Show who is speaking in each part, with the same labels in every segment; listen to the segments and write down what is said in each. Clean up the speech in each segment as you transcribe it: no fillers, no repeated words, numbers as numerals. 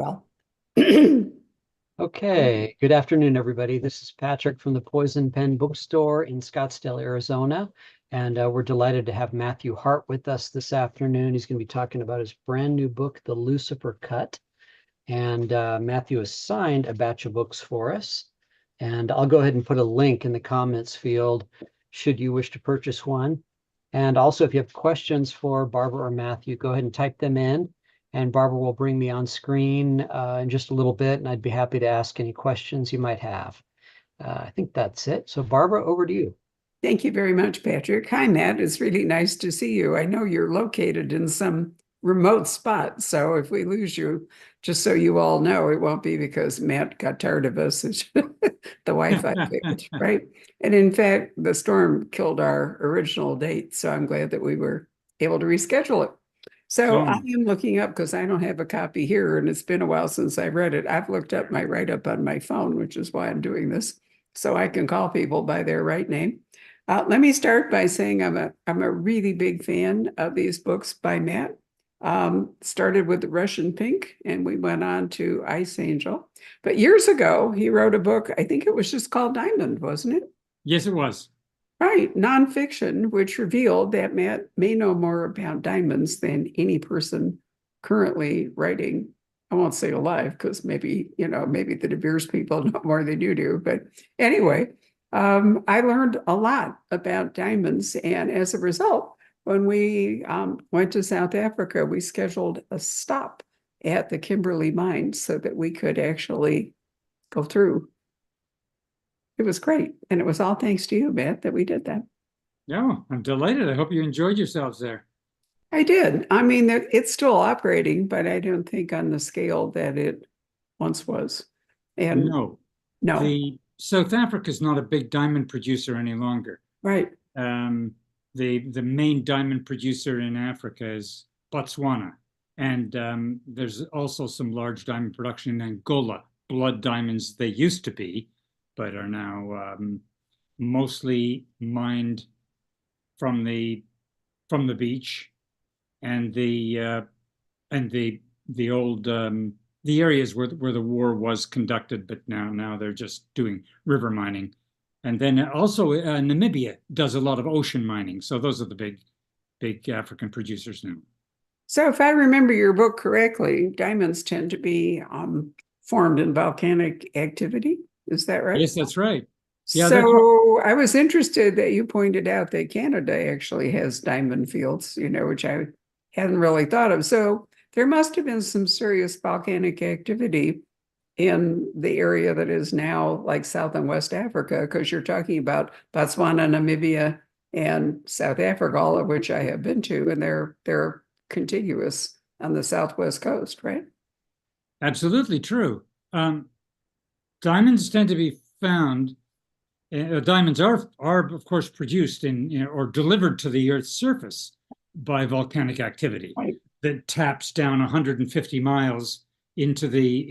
Speaker 1: Well,
Speaker 2: Okay, good afternoon, everybody. This is Patrick from the Poison Pen Bookstore in Scottsdale, Arizona. And we're delighted to have Matthew Hart with us this afternoon. He's going to be talking about his brand new book, The Lucifer Cut. And Matthew has signed a batch of books for us. And I'll go ahead and put a link in the comments field should you wish to purchase one. And also, if you have questions for Barbara or Matthew, go ahead and type them in. And Barbara will bring me on screen in just a little bit, and I'd be happy to ask any questions you might have. I think that's it. So, Barbara, over to you.
Speaker 1: thank you very much, Patrick. Hi, Matt. It's really nice to see you. I know you're located in some remote spot, so if we lose you, just so you all know, it won't be because Matt got tired of us. It's the Wi-Fi failed, right? And in fact, the storm killed our original date, so I'm glad that we were able to reschedule it. So I
Speaker 3: So,
Speaker 1: am looking up because I don't have a copy here, and it's been a while since I read it. I've looked up my write-up on my phone, which is why I'm doing this, so I can call people by their right name. Let me start by saying I'm a really big fan of these books by Matt. Started with Russian Pink, and we went on to Ice Angel. But years ago, he wrote a book. I think it was just called Diamond, wasn't it?
Speaker 3: yes, it was.
Speaker 1: Right, nonfiction, which revealed that Matt may know more about diamonds than any person currently writing. I won't say alive because maybe the De Beers people know more than you do. But anyway, I learned a lot about diamonds. And as a result, when we went to South Africa, we scheduled a stop at the Kimberley mine so that we could actually go through. It was great. And it was all thanks to you, Matt, that we did that.
Speaker 3: Yeah, I'm delighted. I hope you enjoyed yourselves there.
Speaker 1: I did. I mean, it's still operating, but I don't think on the scale that it once was. And
Speaker 3: No,
Speaker 1: no,
Speaker 3: the South Africa is not a big diamond producer any longer.
Speaker 1: right.
Speaker 3: Um, the main diamond producer in Africa is Botswana, and there's also some large diamond production in Angola. Blood diamonds they used to be, but are now mostly mined from the beach and the old the areas where the war was conducted, but now they're just doing river mining. And then also Namibia does a lot of ocean mining. So those are the big African producers now.
Speaker 1: So if I remember your book correctly, diamonds tend to be formed in volcanic activity. Is that right?
Speaker 3: Yes, that's right. Yeah, that's right.
Speaker 1: So I was interested that you pointed out that Canada actually has diamond fields, which I hadn't really thought of. So there must have been some serious volcanic activity in the area that is now like South and West Africa, because you're talking about Botswana, Namibia, and South Africa, all of which I have been to, and they're contiguous on the southwest coast, right?
Speaker 3: Absolutely true. Um, Diamonds tend to be found. Diamonds are of course produced or delivered to the Earth's surface by volcanic activity
Speaker 1: Right.
Speaker 3: that taps down 150 miles into the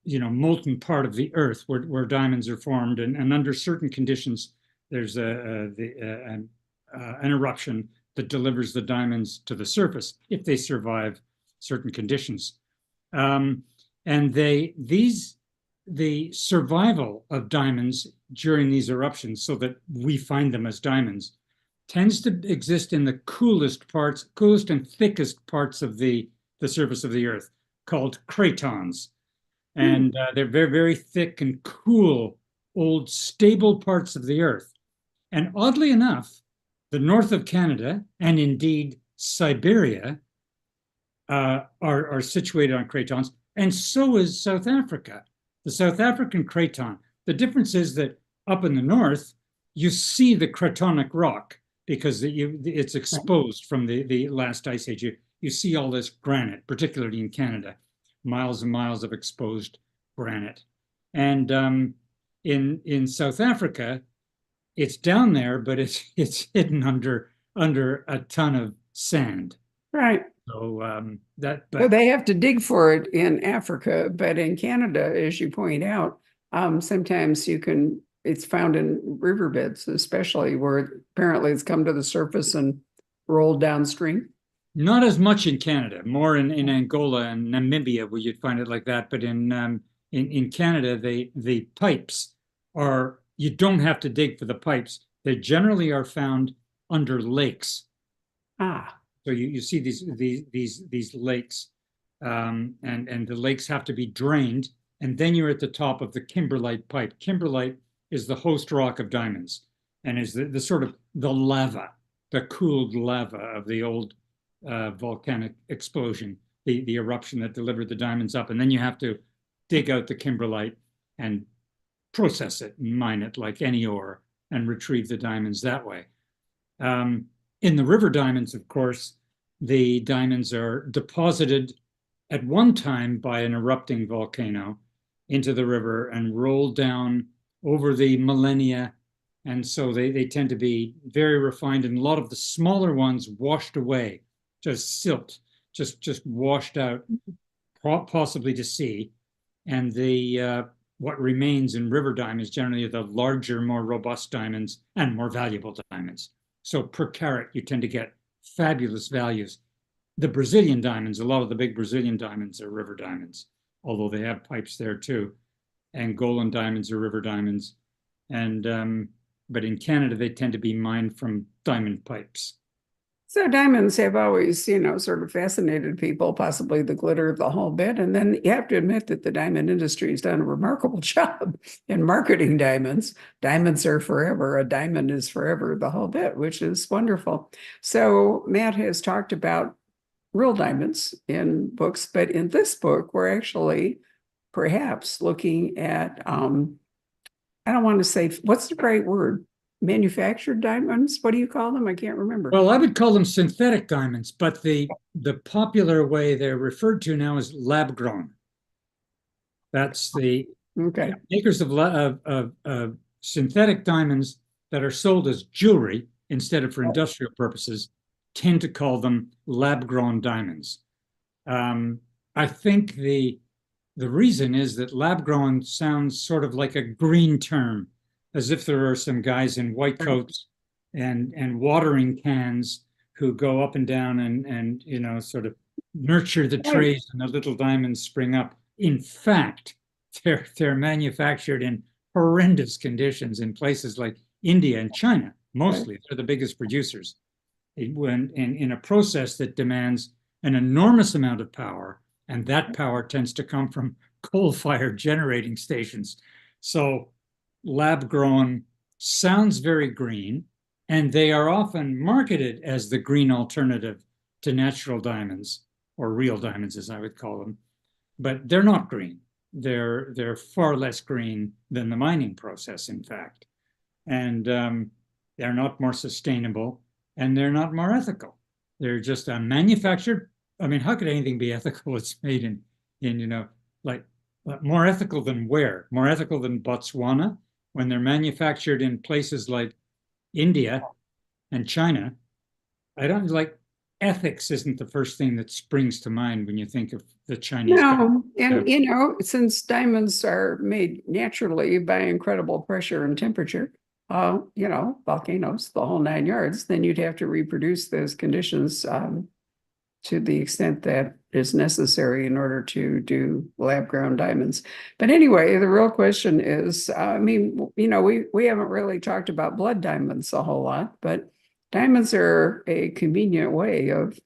Speaker 3: molten part of the Earth where diamonds are formed, and under certain conditions there's an eruption that delivers the diamonds to the surface if they survive certain conditions. And the survival of diamonds during these eruptions, so that we find them as diamonds, tends to exist in the coolest and thickest parts of the surface of the Earth, called cratons. And they're very, very thick and cool, old, stable parts of the Earth. And oddly enough, the north of Canada, and indeed Siberia, are situated on cratons, and so is South Africa. The South African craton. The difference is that up in the north, you see the cratonic rock because it's exposed from the last ice age. You see all this granite, particularly in Canada, miles and miles of exposed granite. And in South Africa, it's down there, but it's hidden under a ton of sand.
Speaker 1: Right.
Speaker 3: So
Speaker 1: So they have to dig for it in Africa, but in Canada, as you point out, sometimes it's found in riverbeds, especially where apparently it's come to the surface and rolled downstream.
Speaker 3: Not as much in Canada, more in Angola and Namibia where you'd find it like that. But in Canada, the pipes are, you don't have to dig for the pipes. They generally are found under lakes.
Speaker 1: Ah,
Speaker 3: So you see these lakes, and the lakes have to be drained, and then you're at the top of the kimberlite pipe. Kimberlite is the host rock of diamonds, and is the sort of the lava, the cooled lava of the old volcanic explosion, the eruption that delivered the diamonds up, and then you have to dig out the kimberlite and process it and mine it like any ore and retrieve the diamonds that way. In the river diamonds, of course, the diamonds are deposited at one time by an erupting volcano into the river and rolled down over the millennia. And so they tend to be very refined, and a lot of the smaller ones washed away, just silt, just washed out, possibly to sea. And the what remains in river diamonds generally are the larger, more robust diamonds and more valuable diamonds. So per carat, you tend to get fabulous values. The Brazilian diamonds, a lot of the big Brazilian diamonds are river diamonds, although they have pipes there too. Angolan diamonds are river diamonds. And but in Canada, they tend to be mined from diamond pipes.
Speaker 1: so diamonds have always, sort of fascinated people, possibly the glitter of the whole bit. And then you have to admit that the diamond industry has done a remarkable job in marketing diamonds. Diamonds are forever. A diamond is forever, the whole bit, which is wonderful. So Matt has talked about real diamonds in books, but in this book, we're actually perhaps looking at, I don't want to say, what's the right word? Manufactured diamonds? What do you call them? I can't remember.
Speaker 3: Well, I would call them synthetic diamonds, but the popular way they're referred to now is lab grown. That's the
Speaker 1: Okay.
Speaker 3: makers of synthetic diamonds that are sold as jewelry instead of for industrial purposes tend to call them lab grown diamonds. I think the reason is that lab grown sounds sort of like a green term, as if there are some guys in white coats and watering cans who go up and down and sort of nurture the trays and the little diamonds spring up. In fact, they're manufactured in horrendous conditions in places like India and China. Mostly, they're the biggest producers. In a process that demands an enormous amount of power, and that power tends to come from coal-fired generating stations. So lab grown sounds very green, and they are often marketed as the green alternative to natural diamonds, or real diamonds as I would call them, but they're not green. They're far less green than the mining process, in fact, and they're not more sustainable, and they're not more ethical. They're just manufactured. I mean, how could anything be ethical? It's made in like more ethical than where? More ethical than Botswana, when they're manufactured in places like India and China. I don't like ethics isn't the first thing that springs to mind when you think of the Chinese.
Speaker 1: No, and since diamonds are made naturally by incredible pressure and temperature, volcanoes, the whole 9 yards, then you'd have to reproduce those conditions to the extent that is necessary in order to do lab grown diamonds. But anyway, the real question is, we haven't really talked about blood diamonds a whole lot, but diamonds are a convenient way of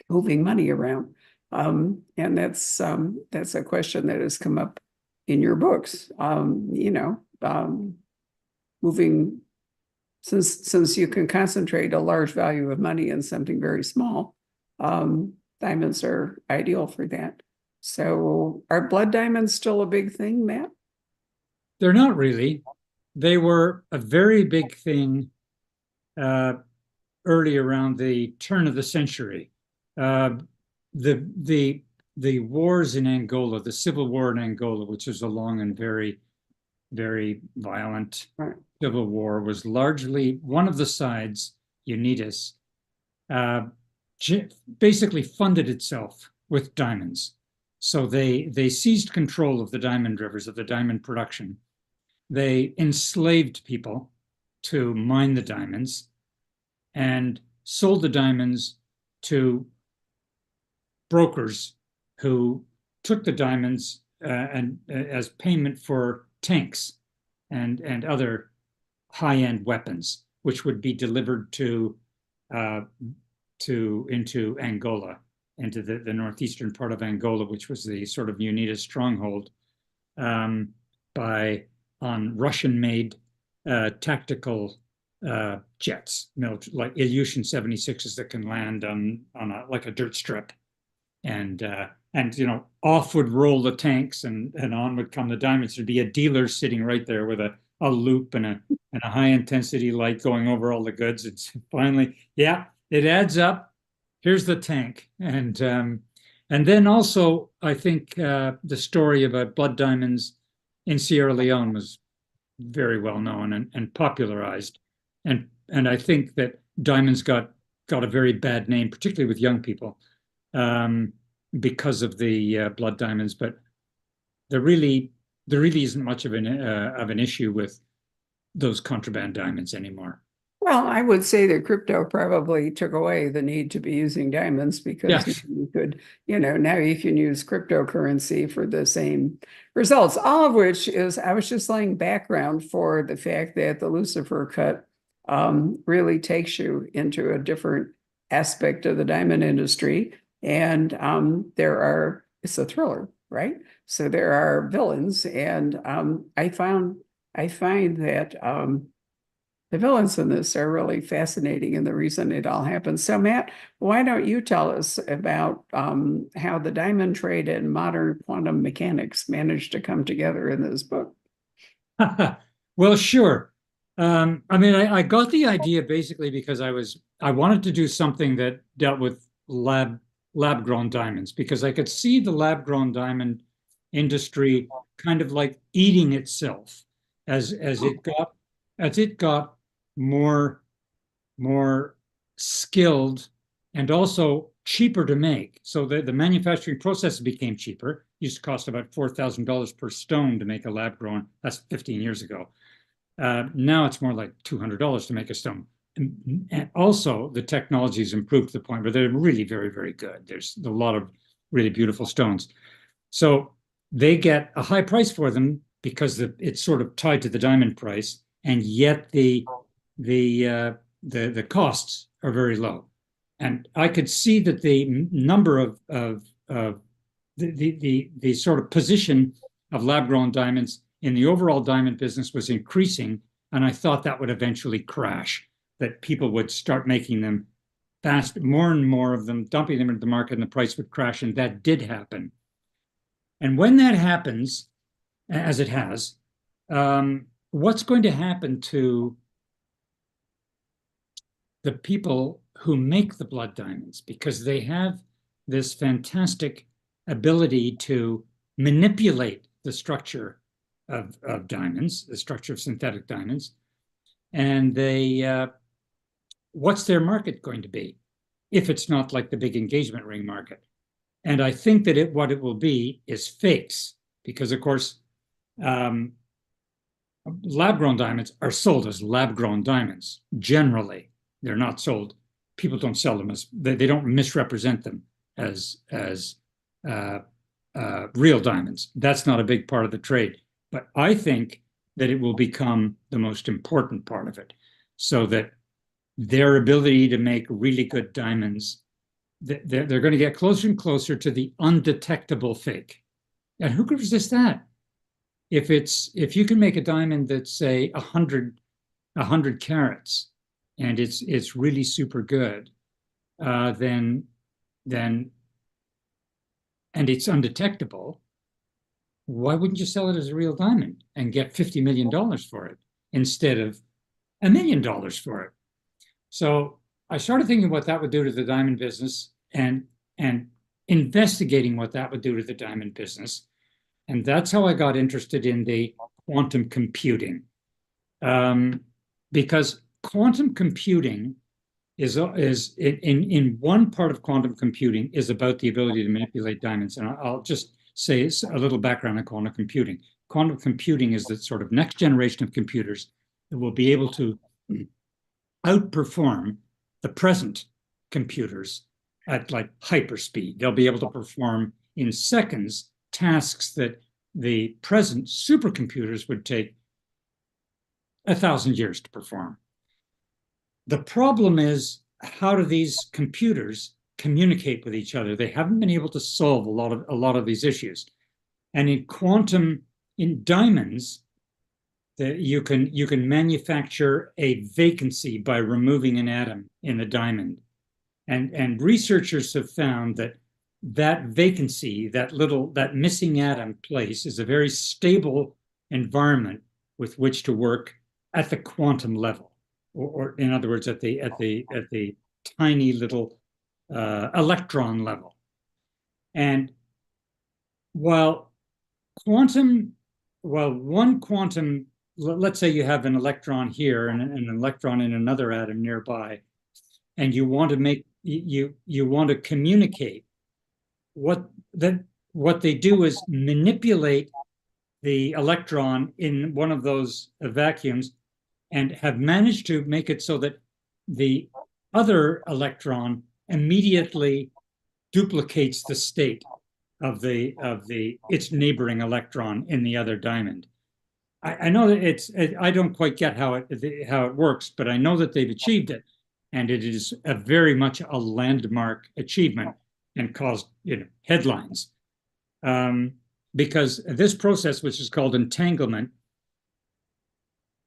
Speaker 1: moving money around. And that's a question that has come up in your books. Moving, since you can concentrate a large value of money in something very small, diamonds are ideal for that. So are blood diamonds still a big thing, Matt?
Speaker 3: They're not really. They were a very big thing early around the turn of the century. The wars in Angola, the civil war in Angola, which is a long and very, very violent civil war, was largely one of the sides, Unitas, basically funded itself with diamonds. So they seized control of the diamond rivers, of the diamond production. They enslaved people to mine the diamonds and sold the diamonds to brokers who took the diamonds and as payment for tanks and other high-end weapons, which would be delivered into Angola, into the northeastern part of Angola, which was the sort of UNITA stronghold, on Russian-made tactical jets, like Ilyushin 76s that can land on like a dirt strip, and off would roll the tanks, and on would come the diamonds. There'd be a dealer sitting right there with a loop and a high intensity light going over all the goods. It's finally, yeah, it adds up. Here's the tank, and then also I think the story about blood diamonds in Sierra Leone was very well known and popularized, and I think that diamonds got a very bad name, particularly with young people, because of the blood diamonds. But there really isn't much of an issue with those contraband diamonds anymore.
Speaker 1: Well, I would say that crypto probably took away the need to be using diamonds, because
Speaker 3: Yes.
Speaker 1: you could, now you can use cryptocurrency for the same results, all of which is, I was just laying background for the fact that the Lucifer Cut really takes you into a different aspect of the diamond industry. And it's a thriller, right? So there are villains, and I find that the villains in this are really fascinating, and the reason it all happens. So, Matt, why don't you tell us about how the diamond trade and modern quantum mechanics managed to come together in this book?
Speaker 3: Well, sure. I got the idea basically because I wanted to do something that dealt with lab-grown diamonds, because I could see the lab-grown diamond industry kind of like eating itself as it got more skilled and also cheaper to make. So the manufacturing process became cheaper. It used to cost about $4,000 per stone to make a lab-grown. That's 15 years ago. Now it's more like $200 to make a stone. And also the technology's improved to the point where they're really very, very good. There's a lot of really beautiful stones. So they get a high price for them because it's sort of tied to the diamond price, and yet the costs are very low. And I could see that the number of the sort of position of lab-grown diamonds in the overall diamond business was increasing, and I thought that would eventually crash, that people would start making them fast, more and more of them, dumping them into the market, and the price would crash, and that did happen. And when that happens, as it has, what's going to happen to the people who make the blood diamonds? Because they have this fantastic ability to manipulate the structure of diamonds, the structure of synthetic diamonds. And what's their market going to be if it's not like the big engagement ring market? And I think that what it will be is fakes, because of course, lab-grown diamonds are sold as lab-grown diamonds. Generally, they're not sold. People don't sell them as, they don't misrepresent them as real diamonds. That's not a big part of the trade. But I think that it will become the most important part of it, so that their ability to make really good diamonds, they're going to get closer and closer to the undetectable fake. And who could resist that? If you can make a diamond that's, say, 100 carats, and it's really super good, then and it's undetectable, why wouldn't you sell it as a real diamond and get $50 million for it instead of $1 million for it? So I started thinking what that would do to the diamond business, and investigating what that would do to the diamond business. And that's how I got interested in the quantum computing. Because quantum computing is in one part of quantum computing is about the ability to manipulate diamonds. And I'll just say a little background on quantum computing. Quantum computing is the sort of next generation of computers that will be able to outperform the present computers at like hyperspeed. They'll be able to perform in seconds tasks that the present supercomputers would take 1,000 years to perform. The problem is, how do these computers communicate with each other? They haven't been able to solve a lot of these issues. And in diamonds, you can manufacture a vacancy by removing an atom in a diamond. And researchers have found that vacancy, that missing atom place, is a very stable environment with which to work at the quantum level, or in other words, at the tiny little electron level. And while one quantum, let's say you have an electron here and an electron in another atom nearby, and you want to communicate, what they do is manipulate the electron in one of those vacuums, and have managed to make it so that the other electron immediately duplicates the state of its neighboring electron in the other diamond. I know that I don't quite get how it works, but I know that they've achieved it, and it is very much a landmark achievement and caused headlines, because this process, which is called entanglement,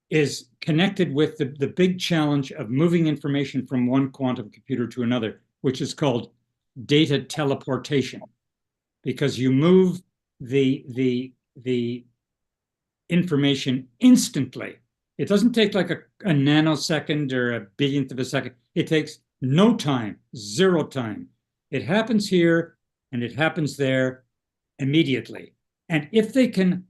Speaker 3: is connected with the big challenge of moving information from one quantum computer to another, which is called data teleportation, because you move the information instantly. It doesn't take like a nanosecond or a billionth of a second. It takes no time, zero time. It happens here and it happens there immediately. And if they can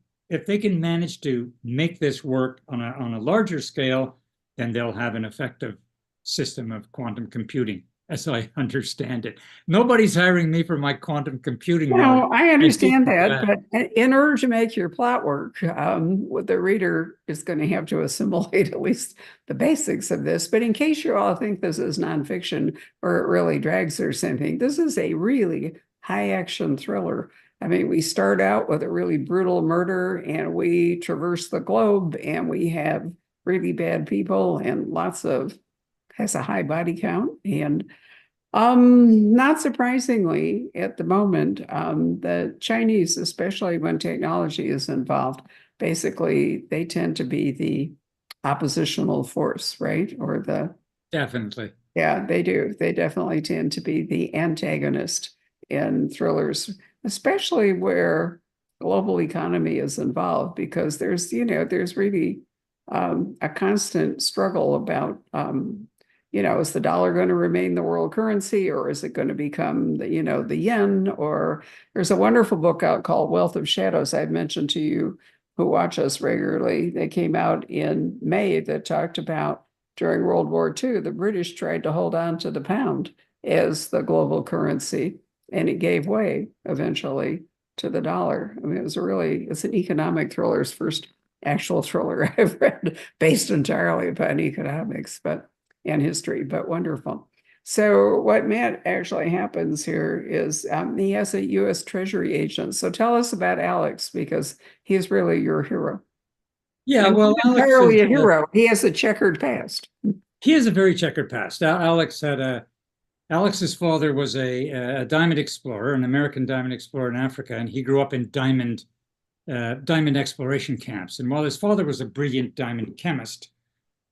Speaker 3: manage to make this work on a larger scale, then they'll have an effective system of quantum computing, as I understand it. Nobody's hiring me for my quantum computing.
Speaker 1: No, I understand that, but in order to make your plot work, what the reader is going to have to assimilate at least the basics of this. But in case you all think this is nonfiction or it really drags or something, this is a really high action thriller. I mean, we start out with a really brutal murder, and we traverse the globe, and we have really bad people and has a high body count. And not surprisingly, at the moment, the Chinese, especially when technology is involved, basically they tend to be the oppositional force, right?
Speaker 3: Definitely.
Speaker 1: Yeah, they do. They definitely tend to be the antagonist in thrillers, especially where global economy is involved, because there's really a constant struggle about, is the dollar going to remain the world currency, or is it going to become the yen? Or there's a wonderful book out called Wealth of Shadows I've mentioned to you who watch us regularly. They came out in May that talked about during World War II, the British tried to hold on to the pound as the global currency, and it gave way eventually to the dollar. I mean, it's an economic thriller. It's first actual thriller I've read based entirely upon economics and history, but wonderful. So what Matt actually happens here is he has a U.S. Treasury agent. So tell us about Alex, because he's really your hero.
Speaker 3: Yeah,
Speaker 1: and
Speaker 3: well,
Speaker 1: he's
Speaker 3: Alex
Speaker 1: entirely
Speaker 3: is
Speaker 1: a hero. He has a checkered past.
Speaker 3: He has a very checkered past. Alex's father was a diamond explorer, an American diamond explorer in Africa, and he grew up in diamond exploration camps. And while his father was a brilliant diamond chemist,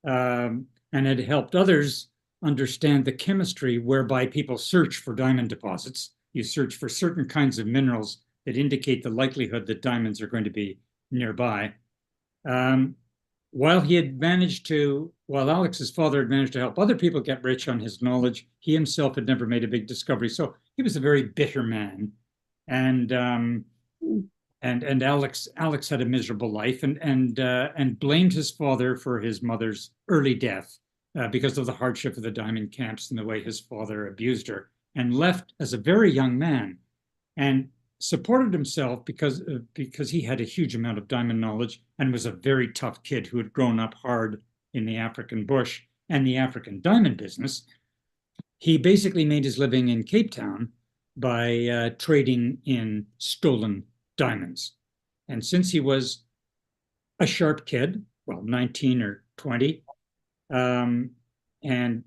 Speaker 3: and had helped others understand the chemistry whereby people search for diamond deposits, you search for certain kinds of minerals that indicate the likelihood that diamonds are going to be nearby. While Alex's father had managed to help other people get rich on his knowledge, he himself had never made a big discovery. So he was a very bitter man, and Alex had a miserable life, and blamed his father for his mother's early death because of the hardship of the diamond camps and the way his father abused her, and left as a very young man, and supported himself because he had a huge amount of diamond knowledge and was a very tough kid who had grown up hard in the African bush and the African diamond business. he basically made his living in Cape Town by trading in stolen diamonds. And since he was a sharp kid, well, 19 or 20, and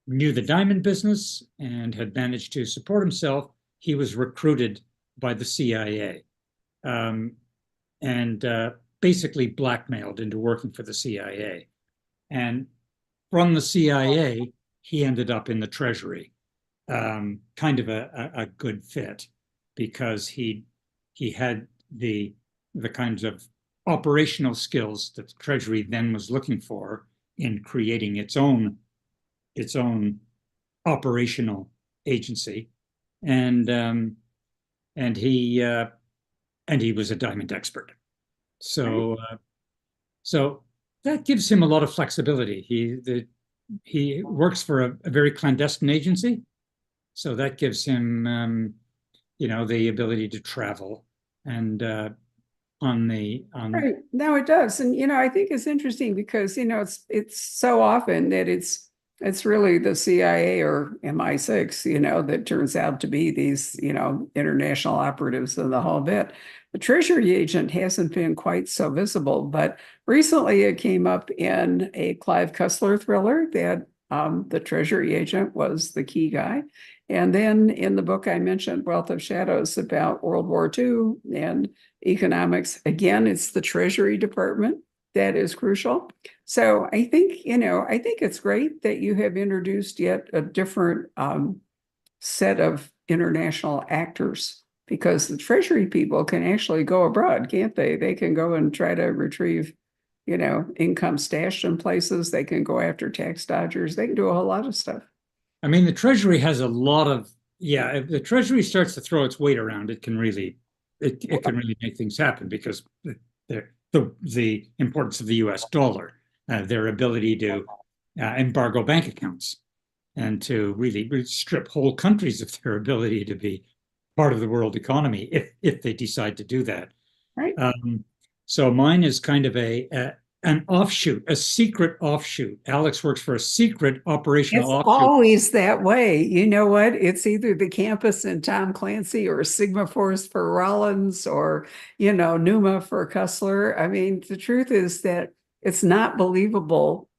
Speaker 3: knew the diamond business and had managed to support himself, he was recruited by the CIA and basically blackmailed into working for the CIA. And from the CIA, he ended up in the Treasury, kind of a good fit because he had the kinds of operational skills that the Treasury then was looking for in creating its own operational agency, and he was a diamond expert. So that gives him a lot of flexibility. He works for a very clandestine agency, so that gives him the ability to travel and
Speaker 1: Right. No, it does. And I think it's interesting because it's so often that it's really the CIA or MI6, that turns out to be these, international operatives and the whole bit. The Treasury agent hasn't been quite so visible, but recently it came up in a Clive Cussler thriller that the Treasury agent was the key guy. And then in the book I mentioned, Wealth of Shadows, about World War II and economics, again, it's the Treasury Department that is crucial. So I think it's great that you have introduced yet a different set of international actors, because the Treasury people can actually go abroad, can't they? They can go and try to retrieve, income stashed in places. They can go after tax dodgers. They can do a whole lot of stuff.
Speaker 3: I mean, the Treasury has a lot of, if the Treasury starts to throw its weight around, it can really make things happen because the importance of the US dollar, their ability to embargo bank accounts and to really strip whole countries of their ability to be part of the world economy if they decide to do that.
Speaker 1: Right.
Speaker 3: So mine is kind of an offshoot, a secret offshoot. Alex works for a secret operational
Speaker 1: It's
Speaker 3: offshoot.
Speaker 1: always that way. You know what? It's either the campus in Tom Clancy or Sigma Force for Rollins or, Numa for Cussler. I mean, the truth is that it's not believable,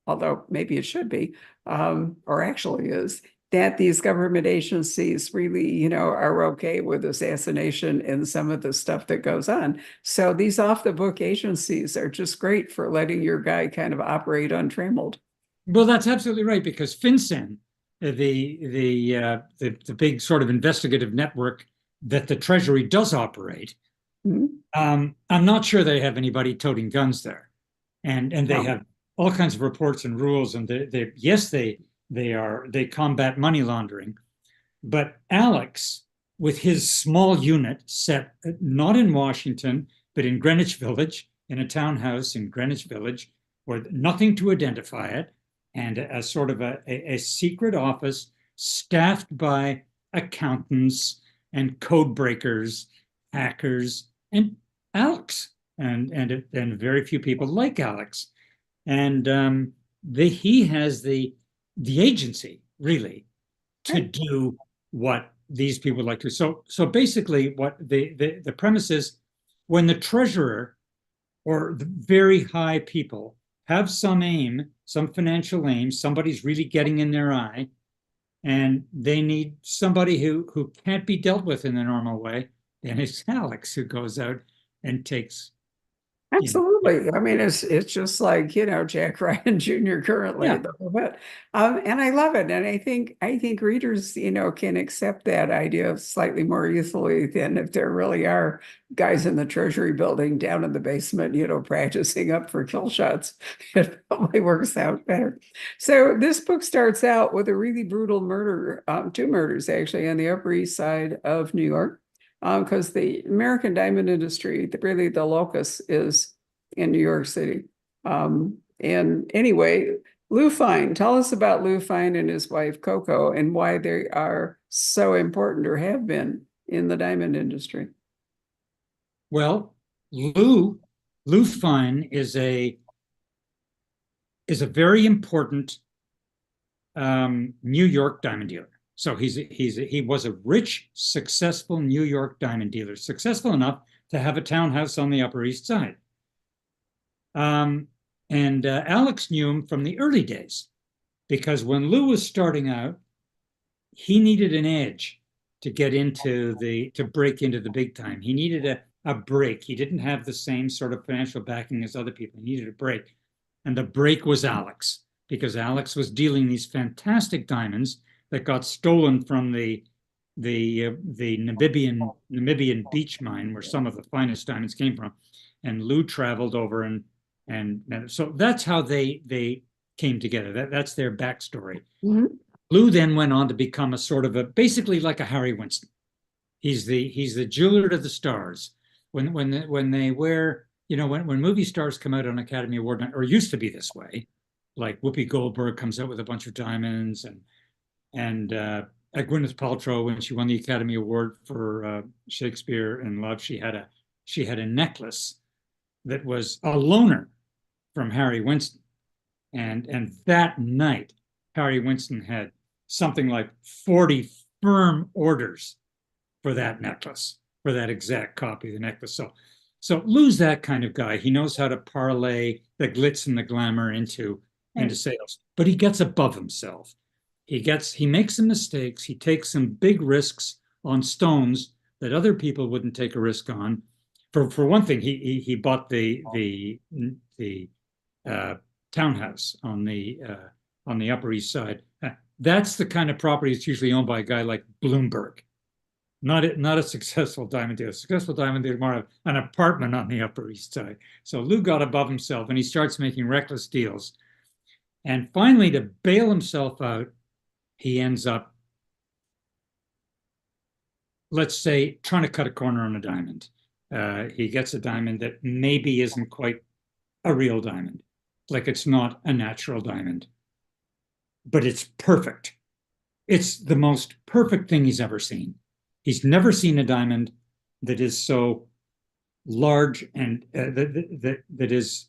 Speaker 1: although maybe it should be, or actually is, that these government agencies really, are okay with assassination and some of the stuff that goes on. So these off-the-book agencies are just great for letting your guy kind of operate untrammeled.
Speaker 3: Well, that's absolutely right, because FinCEN, the big sort of investigative network that the Treasury does operate, I'm not sure they have anybody toting guns there, and they have all kinds of reports and rules, and they combat money laundering, but Alex, with his small unit set not in Washington but in Greenwich Village, in a townhouse in Greenwich Village, where nothing to identify it, and a sort of a secret office staffed by accountants and code breakers, hackers, and Alex, and very few people like Alex, and he has the agency really to do what these people like to. So basically, what the premise is, when the treasurer or the very high people have some aim, some financial aim, somebody's really getting in their eye, and they need somebody who can't be dealt with in the normal way, then it's Alex who goes out and takes.
Speaker 1: Absolutely. I mean, it's just like, Jack Ryan Jr. currently,
Speaker 3: Yeah.
Speaker 1: the whole bit. And I love it. And I think readers, can accept that idea slightly more easily than if there really are guys in the Treasury building down in the basement, practicing up for kill shots. It probably works out better. So this book starts out with a really brutal murder, two murders actually, on the Upper East Side of New York. Because the American diamond industry, really the locus is in New York City. And anyway, Lou Fine, tell us about Lou Fine and his wife Coco and why they are so important or have been in the diamond industry.
Speaker 3: Well, Lou Fine is a very important New York diamond dealer. So he was a rich, successful New York diamond dealer, successful enough to have a townhouse on the Upper East Side. And Alex knew him from the early days, because when Lou was starting out, he needed an edge to break into the big time. He needed a break. He didn't have the same sort of financial backing as other people. He needed a break. And the break was Alex, because Alex was dealing these fantastic diamonds that got stolen from the Namibian beach mine, where some of the finest diamonds came from. And Lou traveled over, and so that's how they came together. That's their backstory.
Speaker 1: Mhm.
Speaker 3: Lou then went on to become a sort of basically like a Harry Winston. He's the jeweler to the stars. When they wear, when movie stars come out on Academy Award night, or used to be this way, like Whoopi Goldberg comes out with a bunch of diamonds, and Gwyneth Paltrow, when she won the Academy Award for Shakespeare in Love, she had a necklace that was a loaner from Harry Winston, and that night Harry Winston had something like 40 firm orders for that necklace, for that exact copy of the necklace. So Lou's that kind of guy. He knows how to parlay the glitz and the glamour into sales, but he gets above himself. He makes some mistakes. He takes some big risks on stones that other people wouldn't take a risk on. For one thing, he bought the townhouse on the Upper East Side. That's the kind of property that's usually owned by a guy like Bloomberg, not a successful diamond dealer. Successful diamond dealer, more of an apartment on the Upper East Side. So Lou got above himself, and he starts making reckless deals. And finally, to bail himself out, he ends up, let's say, trying to cut a corner on a diamond. He gets a diamond that maybe isn't quite a real diamond, like it's not a natural diamond, but it's perfect. It's the most perfect thing he's ever seen. He's never seen a diamond that is so large and that is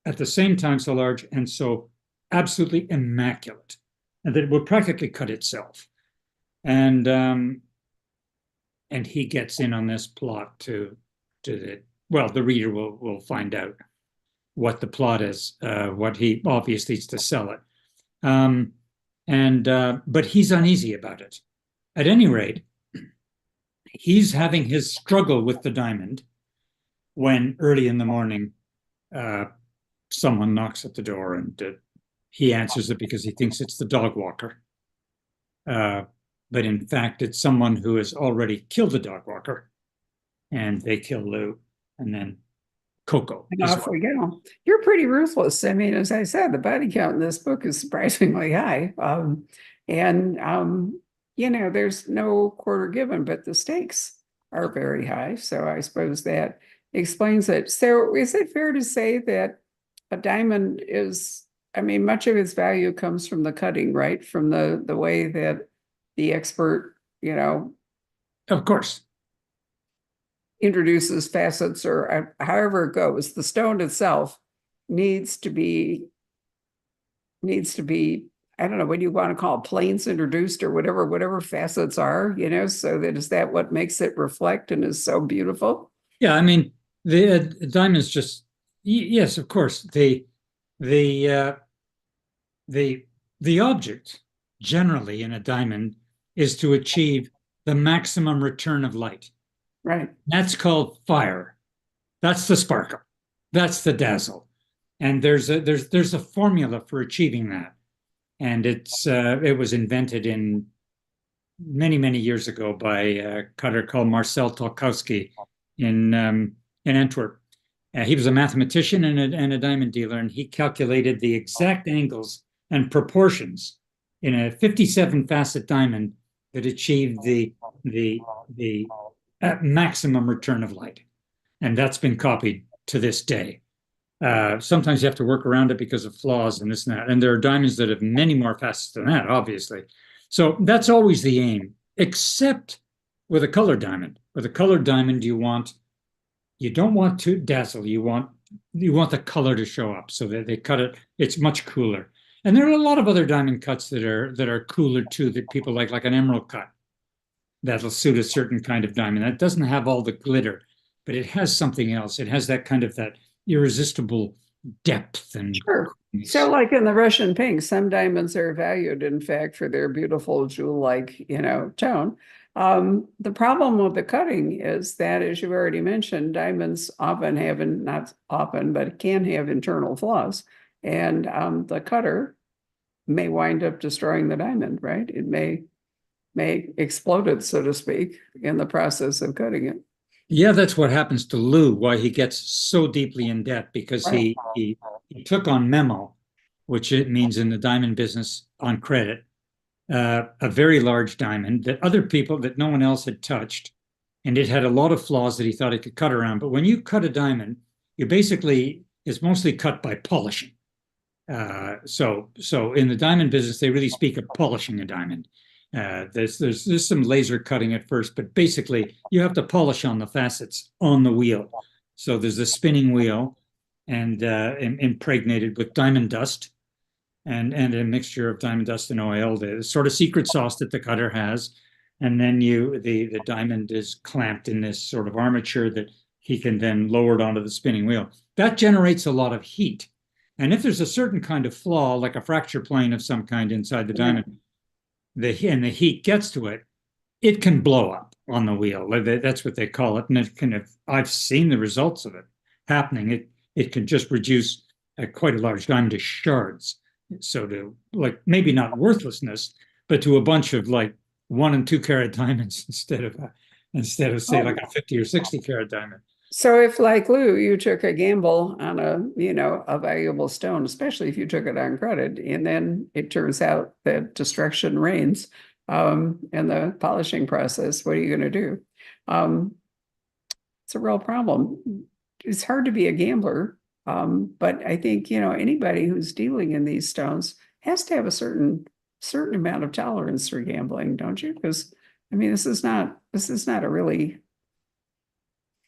Speaker 3: at the same time so large and so absolutely immaculate, and that it would practically cut itself. And he gets in on this plot the reader will find out what the plot is, what he obviously needs to sell it. But he's uneasy about it. At any rate, he's having his struggle with the diamond when early in the morning, someone knocks at the door, and he answers it because he thinks it's the dog walker. But in fact, it's someone who has already killed the dog walker, and they kill Lou, and then Coco.
Speaker 1: And off we go. You're pretty ruthless. I mean, as I said, the body count in this book is surprisingly high. There's no quarter given, but the stakes are very high. So I suppose that explains it. So is it fair to say that a diamond is, much of its value comes from the cutting, right? From the way that the expert,
Speaker 3: Of course.
Speaker 1: introduces facets, or however it goes. The stone itself needs to be, I don't know, what do you want to call it, planes introduced, or whatever facets are, so is that what makes it reflect and is so beautiful?
Speaker 3: Yeah, the diamond's just, yes, of course. The object generally in a diamond is to achieve the maximum return of light.
Speaker 1: Right.
Speaker 3: That's called fire. That's the sparkle. That's the dazzle. And there's a formula for achieving that. And it was invented in many years ago by a cutter called Marcel Tolkowski in Antwerp. He was a mathematician and a diamond dealer, and he calculated the exact angles and proportions in a 57 facet diamond that achieved the maximum return of light. And that's been copied to this day. Sometimes you have to work around it because of flaws and this and that. And there are diamonds that have many more facets than that, obviously. So that's always the aim, except with a colored diamond. With a colored diamond, you don't want to dazzle. You want the color to show up, so that they cut it. It's much cooler. And there are a lot of other diamond cuts that are cooler too, that people like an emerald cut that'll suit a certain kind of diamond. That doesn't have all the glitter, but it has something else. It has that kind of that irresistible depth and
Speaker 1: Sure. So like in the Russian pink, some diamonds are valued, in fact, for their beautiful jewel-like, tone. The problem with the cutting is that, as you've already mentioned, diamonds often have, not often, but can have internal flaws. And the cutter may wind up destroying the diamond, right? It may explode it, so to speak, in the process of cutting it.
Speaker 3: Yeah, that's what happens to Lou, why he gets so deeply in debt, because
Speaker 1: Right.
Speaker 3: he took on memo, which it means in the diamond business on credit, a very large diamond that other people, that no one else had touched, and it had a lot of flaws that he thought he could cut around. But when you cut a diamond, you basically, it's mostly cut by polishing. So in the diamond business, they really speak of polishing a diamond. There's some laser cutting at first, but basically you have to polish on the facets on the wheel. So there's a spinning wheel and impregnated with diamond dust and a mixture of diamond dust and oil, the sort of secret sauce that the cutter has. And then the diamond is clamped in this sort of armature that he can then lower it onto the spinning wheel. That generates a lot of heat. And if there's a certain kind of flaw, like a fracture plane of some kind inside the diamond, the heat gets to it, it can blow up on the wheel. That's what they call it. And it can, I've seen the results of it happening. It can just reduce quite a large diamond to shards. So to, like, maybe not worthlessness, but to a bunch of like 1 and 2 carat diamonds instead of say like a 50 or 60 carat diamond.
Speaker 1: So if, like Lou, you took a gamble on a valuable stone, especially if you took it on credit, and then it turns out that destruction reigns in the polishing process, what are you going to do? It's a real problem. It's hard to be a gambler, but I think, anybody who's dealing in these stones has to have a certain amount of tolerance for gambling, don't you? Because I mean, this is not a really.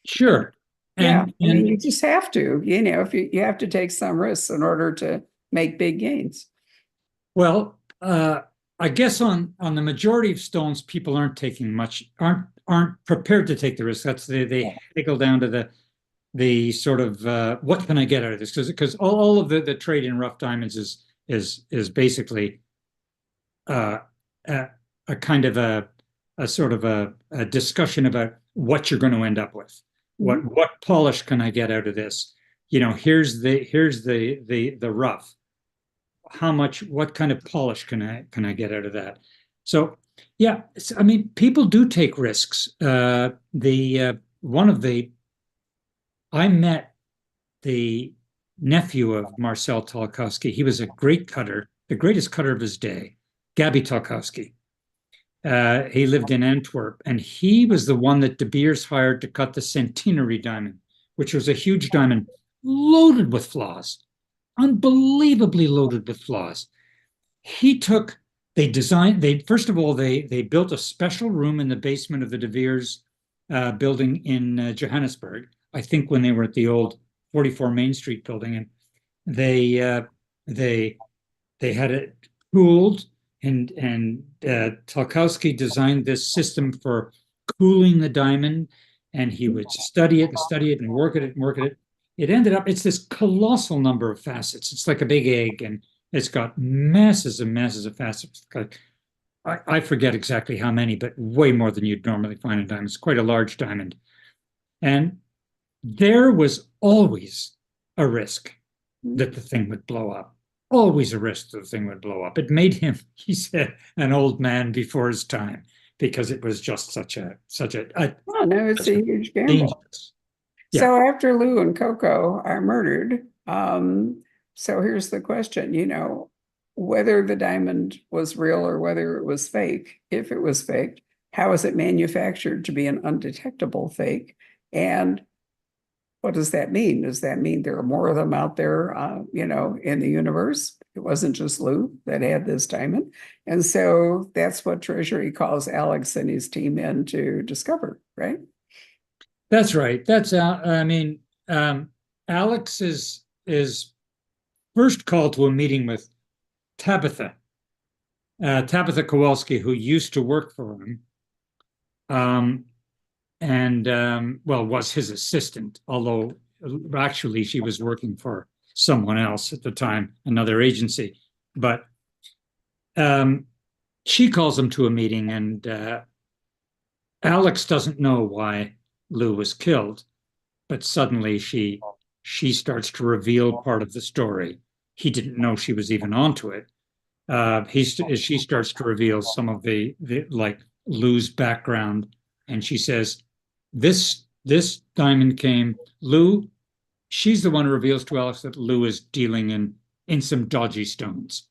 Speaker 3: Sure.
Speaker 1: Yeah,
Speaker 3: And,
Speaker 1: I mean, you just have to, if you have to take some risks in order to make big gains.
Speaker 3: well, I guess on the majority of stones, people aren't taking much, aren't prepared to take the risk. That's they go down to the sort of what can I get out of this? Because all of the trade in rough diamonds is basically a kind of a sort of a discussion about what you're going to end up with. What polish can I get out of this? Here's the rough. What kind of polish can I get out of that? So yeah, I mean, people do take risks. I met the nephew of Marcel Tolkowski. He was a great cutter, the greatest cutter of his day, Gabby Tolkowski. He lived in Antwerp, and he was the one that De Beers hired to cut the centenary diamond, which was a huge diamond loaded with flaws, unbelievably loaded with flaws. First of all, they built a special room in the basement of the De Beers building in Johannesburg, I think when they were at the old 44 Main Street building, and they had it cooled, and Tolkowski designed this system for cooling the diamond, and he would study it and work at it and work at it. It ended up, it's this colossal number of facets. It's like a big egg, and it's got masses and masses of facets. I forget exactly how many, but way more than you'd normally find in diamonds. It's quite a large diamond. And there was always a risk that the thing would blow up. Always a risk that the thing would blow up. It made him, he said, an old man before his time, because it was just such a
Speaker 1: Oh, no, it's a huge gamble.
Speaker 3: dangerous. Yeah.
Speaker 1: So after Lou and Coco are murdered, so here's the question, whether the diamond was real or whether it was fake. If it was fake, how is it manufactured to be an undetectable fake? And what does that mean? Does that mean there are more of them out there, in the universe? It wasn't just Lou that had this diamond. And so that's what Treasury calls Alex and his team in to discover, right?
Speaker 3: That's right. Alex is first called to a meeting with Tabitha Kowalski, who used to work for him, well, was his assistant, although actually she was working for someone else at the time, another agency. But she calls him to a meeting, and Alex doesn't know why Lou was killed, but suddenly she starts to reveal part of the story. He didn't know she was even onto it. She starts to reveal some of the like Lou's background, and she says, this diamond came, Lou, she's the one who reveals to Alex that Lou is dealing in some dodgy stones,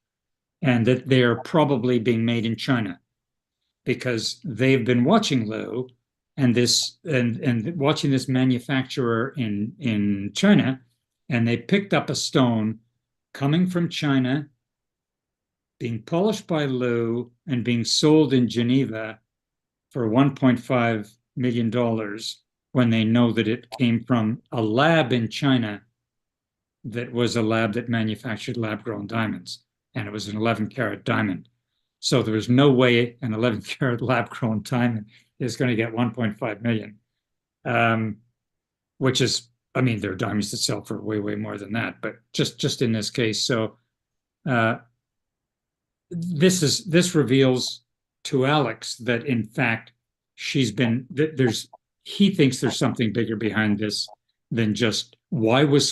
Speaker 3: and that they're probably being made in China, because they've been watching Lou and watching this manufacturer in China, and they picked up a stone coming from China, being polished by Lou and being sold in Geneva for $1.5 million, when they know that it came from a lab in China that was a lab that manufactured lab-grown diamonds, and it was an 11-carat diamond. So there was no way an 11-carat lab-grown diamond is going to get 1.5 million, which is, I mean, there are diamonds that sell for way, way more than that, but just in this case. So this reveals to Alex that in fact he thinks there's something bigger behind this than just why was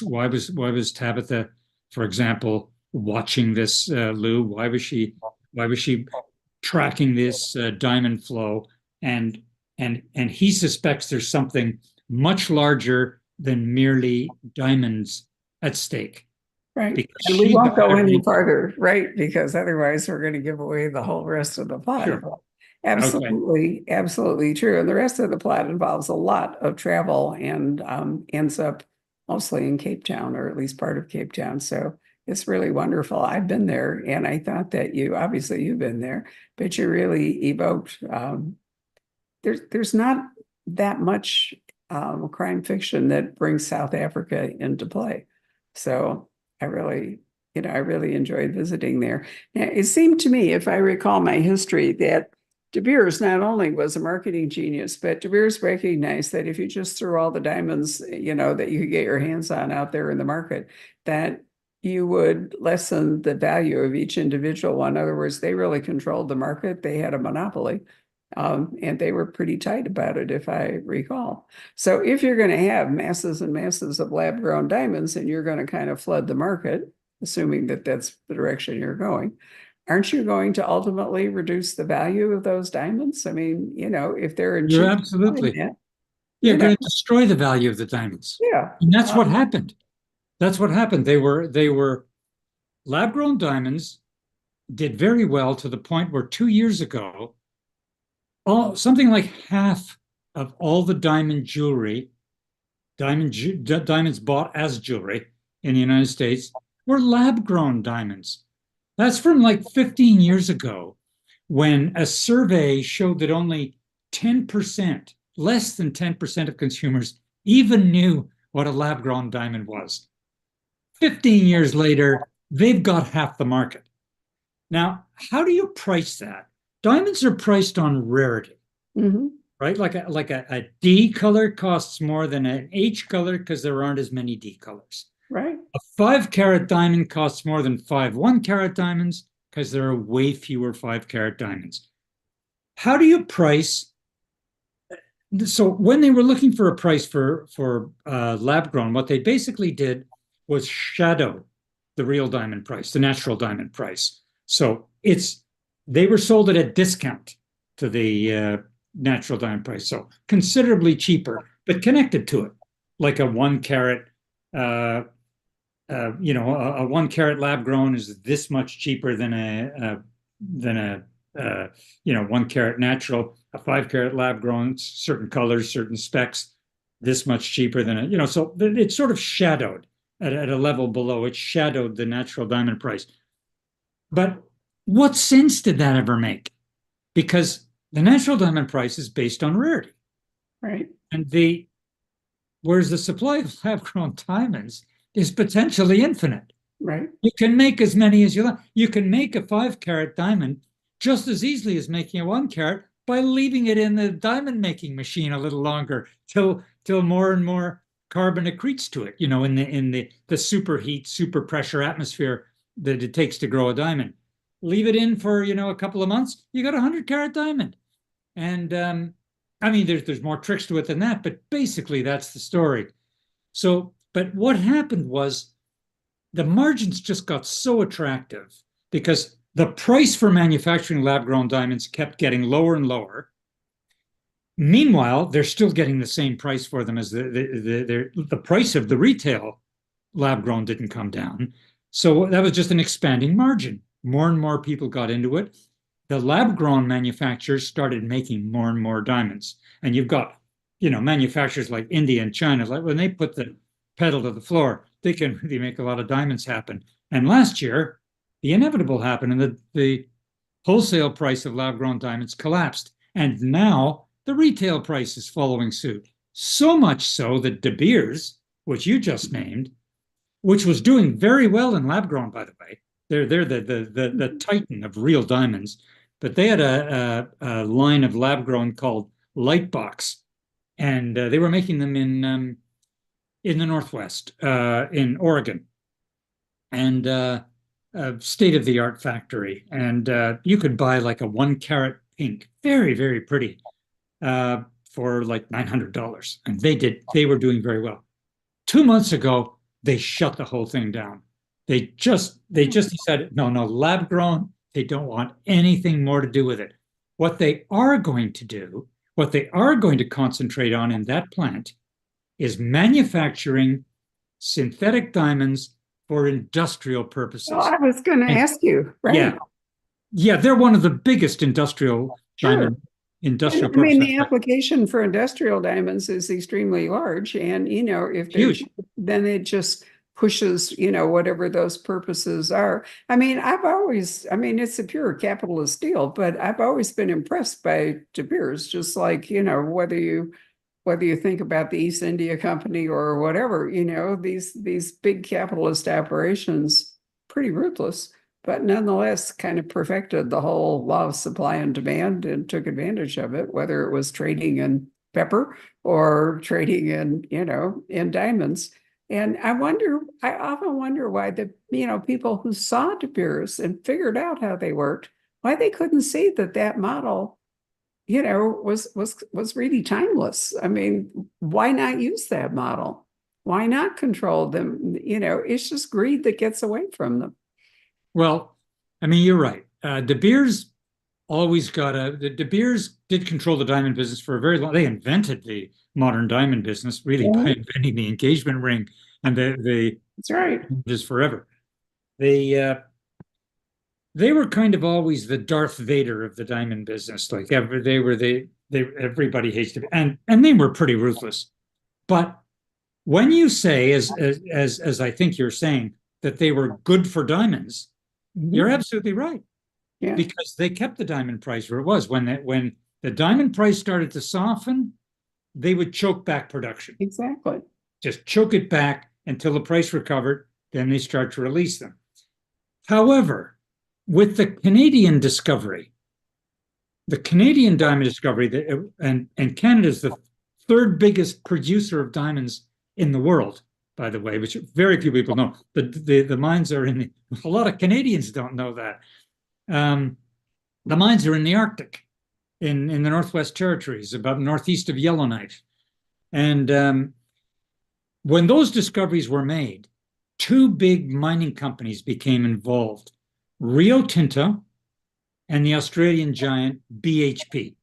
Speaker 3: Tabitha, for example, watching this Lou? Why was she tracking this diamond flow? And he suspects there's something much larger than merely diamonds at stake.
Speaker 1: Right. And we won't go any farther, right? Because otherwise we're going to give away the whole rest of the plot.
Speaker 3: Sure.
Speaker 1: Absolutely, okay. Absolutely true. And the rest of the plot involves a lot of travel and ends up mostly in Cape Town, or at least part of Cape Town. So it's really wonderful. I've been there, and I thought that you've been there, but you really evoked, there's not that much crime fiction that brings South Africa into play. So I really enjoyed visiting there. Now, it seemed to me, if I recall my history, that De Beers not only was a marketing genius, but De Beers recognized that if you just threw all the diamonds, that you could get your hands on out there in the market, that you would lessen the value of each individual one. In other words, they really controlled the market. They had a monopoly. And they were pretty tight about it, if I recall. So if you're going to have masses and masses of lab-grown diamonds, and you're going to kind of flood the market, assuming that that's the direction you're going, aren't you going to ultimately reduce the value of those diamonds? I mean, if they're in
Speaker 3: you're absolutely, you're going to destroy the value of the diamonds.
Speaker 1: Yeah,
Speaker 3: and that's what happened. That's what happened. They were lab-grown diamonds, did very well to the point where 2 years ago, something like half of all the diamonds bought as jewelry in the United States were lab-grown diamonds. That's from like 15 years ago, when a survey showed that only 10%, less than 10% of consumers even knew what a lab-grown diamond was. 15 years later, they've got half the market. Now, how do you price that? Diamonds are priced on rarity, right? Like a D color costs more than an H color because there aren't as many D colors.
Speaker 1: Right.
Speaker 3: A 5-carat diamond costs more than 5 1-carat diamonds because there are way fewer 5-carat diamonds. How do you price? So when they were looking for a price for lab-grown, what they basically did was shadow the real diamond price, the natural diamond price. So they were sold at a discount to the natural diamond price, so considerably cheaper, but connected to it, like a 1-carat. A 1-carat lab grown is this much cheaper than a 1-carat natural. A 5-carat lab grown, certain colors, certain specs, this much cheaper than so it sort of shadowed at a level below. It shadowed the natural diamond price. But what sense did that ever make? Because the natural diamond price is based on rarity.
Speaker 1: Right.
Speaker 3: And whereas the supply of lab-grown diamonds is potentially infinite.
Speaker 1: Right.
Speaker 3: You can make as many as you like. You can make a 5-carat diamond just as easily as making a 1-carat by leaving it in the diamond making machine a little longer till more and more carbon accretes to it, in the superheat, super pressure atmosphere that it takes to grow a diamond. Leave it in for, a couple of months, you got a 100-carat diamond. And I mean, there's more tricks to it than that, but basically that's the story. So, but what happened was the margins just got so attractive because the price for manufacturing lab-grown diamonds kept getting lower and lower. Meanwhile, they're still getting the same price for them as the price of the retail lab-grown didn't come down. So that was just an expanding margin. More and more people got into it. The lab-grown manufacturers started making more and more diamonds. And you've got, manufacturers like India and China, like when they put the pedal to the floor, they can really make a lot of diamonds happen. And last year, the inevitable happened, and the wholesale price of lab-grown diamonds collapsed. And now the retail price is following suit. So much so that De Beers, which you just named, which was doing very well in lab-grown, by the way, they're the titan of real diamonds, but they had a line of lab-grown called Lightbox, and they were making them in the Northwest, in Oregon, and a state-of-the-art factory. And you could buy like a 1-carat pink, very, very pretty, for like $900. And they were doing very well. 2 months ago, they shut the whole thing down. They just decided, no, lab grown, they don't want anything more to do with it. What they are going to concentrate on in that plant is manufacturing synthetic diamonds for industrial purposes.
Speaker 1: Well, I was going to ask you, right?
Speaker 3: Yeah, they're one of the biggest industrial diamond industrial
Speaker 1: I mean,
Speaker 3: purposes.
Speaker 1: the application for industrial diamonds is extremely large, and if
Speaker 3: Huge.
Speaker 1: then it just pushes, whatever those purposes are. I mean, it's a pure capitalist deal, but I've always been impressed by De Beers, just like, whether you think about the East India Company or whatever, these big capitalist operations, pretty ruthless, but nonetheless kind of perfected the whole law of supply and demand and took advantage of it, whether it was trading in pepper or trading in diamonds. And I often wonder why the people who saw De Beers and figured out how they worked, why they couldn't see that model was really timeless. I mean, why not use that model? Why not control them? It's just greed that gets away from them.
Speaker 3: Well, I mean, you're right. De Beers De Beers did control the diamond business for a very long. They invented the modern diamond business, really, by inventing the engagement ring and
Speaker 1: that's right.
Speaker 3: Just forever. They were kind of always the Darth Vader of the diamond business. Like everybody hates them, and they were pretty ruthless. But when you say, as I think you're saying, that they were good for diamonds, you're absolutely right.
Speaker 1: Yeah.
Speaker 3: Because they kept the diamond price where it was. When the diamond price started to soften, they would choke back production.
Speaker 1: Exactly. Just
Speaker 3: choke it back until the price recovered. Then they start to release them. However, with the Canadian discovery, the Canadian diamond discovery, and Canada is the third biggest producer of diamonds in the world, by the way, which very few people know. The mines are a lot of Canadians don't know that. The mines are in the Arctic, in the Northwest Territories, about northeast of Yellowknife. And when those discoveries were made, two big mining companies became involved: Rio Tinto and the Australian giant BHP.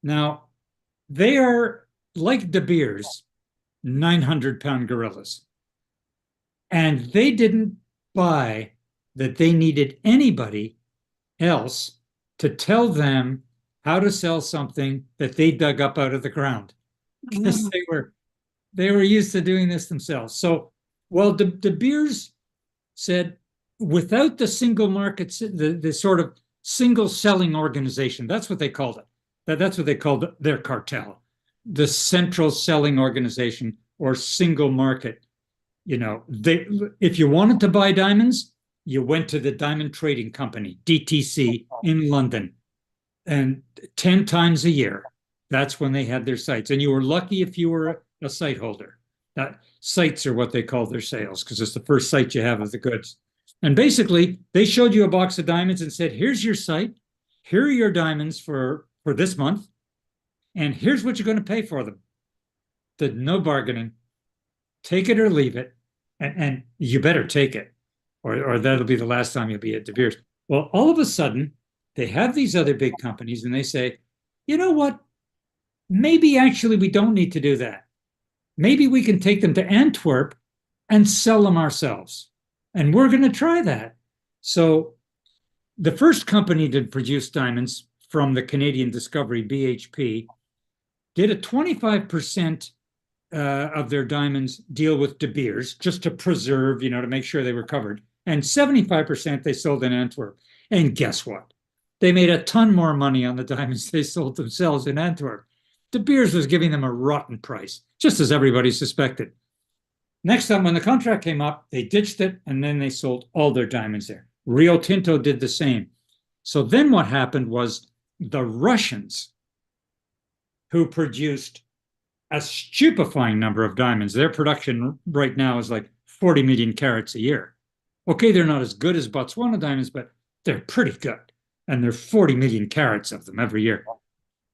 Speaker 3: Now, they are, like De Beers, 900-pound gorillas. And they didn't buy that they needed anybody else to tell them how to sell something that they dug up out of the ground, because they were used to doing this themselves. So, well, De Beers said, without the single markets, the sort of single selling organization, that's what they called it. That's what they called their cartel, the central selling organization or single market. if you wanted to buy diamonds, you went to the Diamond Trading Company, DTC, in London, and 10 times a year, that's when they had their sites. And you were lucky if you were a site holder. Sites are what they call their sales, because it's the first site you have of the goods. And basically, they showed you a box of diamonds and said, here's your site. Here are your diamonds for this month. And here's what you're going to pay for them. No bargaining. Take it or leave it. And you better take it, or that'll be the last time you'll be at De Beers. Well, all of a sudden, they have these other big companies and they say, you know what? Maybe actually we don't need to do that. Maybe we can take them to Antwerp and sell them ourselves. And we're going to try that. So the first company to produce diamonds from the Canadian discovery, BHP, did a 25% of their diamonds deal with De Beers, just to preserve, to make sure they were covered. And 75% they sold in Antwerp. And guess what? They made a ton more money on the diamonds they sold themselves in Antwerp. De Beers was giving them a rotten price, just as everybody suspected. Next time, when the contract came up, they ditched it, and then they sold all their diamonds there. Rio Tinto did the same. So then what happened was the Russians, who produced a stupefying number of diamonds, their production right now is like 40 million carats a year. Okay, they're not as good as Botswana diamonds, but they're pretty good. And there are 40 million carats of them every year.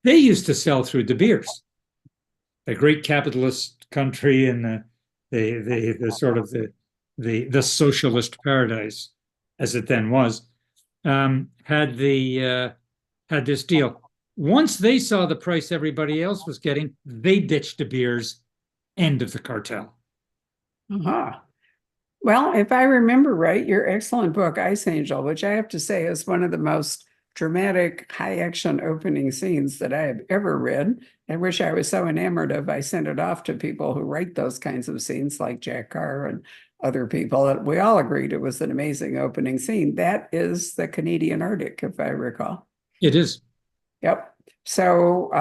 Speaker 3: They used to sell through De Beers, a great capitalist country in the sort of the socialist paradise, as it then was, had this deal. Once they saw the price everybody else was getting, they ditched De Beers. End of the cartel.
Speaker 1: Uh-huh. Well, if I remember right, your excellent book, Ice Angel, which I have to say is one of the most dramatic, high-action opening scenes that I have ever read, and which I was so enamored of, I sent it off to people who write those kinds of scenes, like Jack Carr and other people. We all agreed it was an amazing opening scene. That is the Canadian Arctic, if I recall.
Speaker 3: It is.
Speaker 1: Yep. So,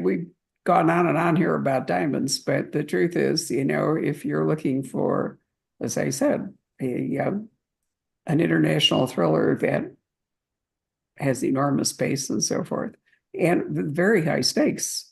Speaker 1: we've gone on and on here about diamonds, but the truth is, if you're looking for, as I said, an international thriller that has enormous pace and so forth, and very high stakes,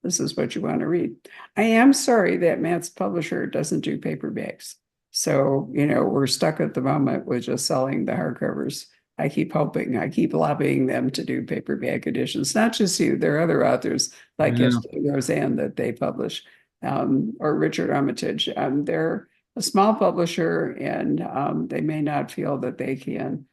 Speaker 1: this is what you want to read. I am sorry that Matt's publisher doesn't do paperbacks. So, we're stuck at the moment with just selling the hardcovers. I keep lobbying them to do paperback editions. Not just you, there are other authors like Roseanne that they publish, or Richard Armitage. They're a small publisher, and they may not feel that they can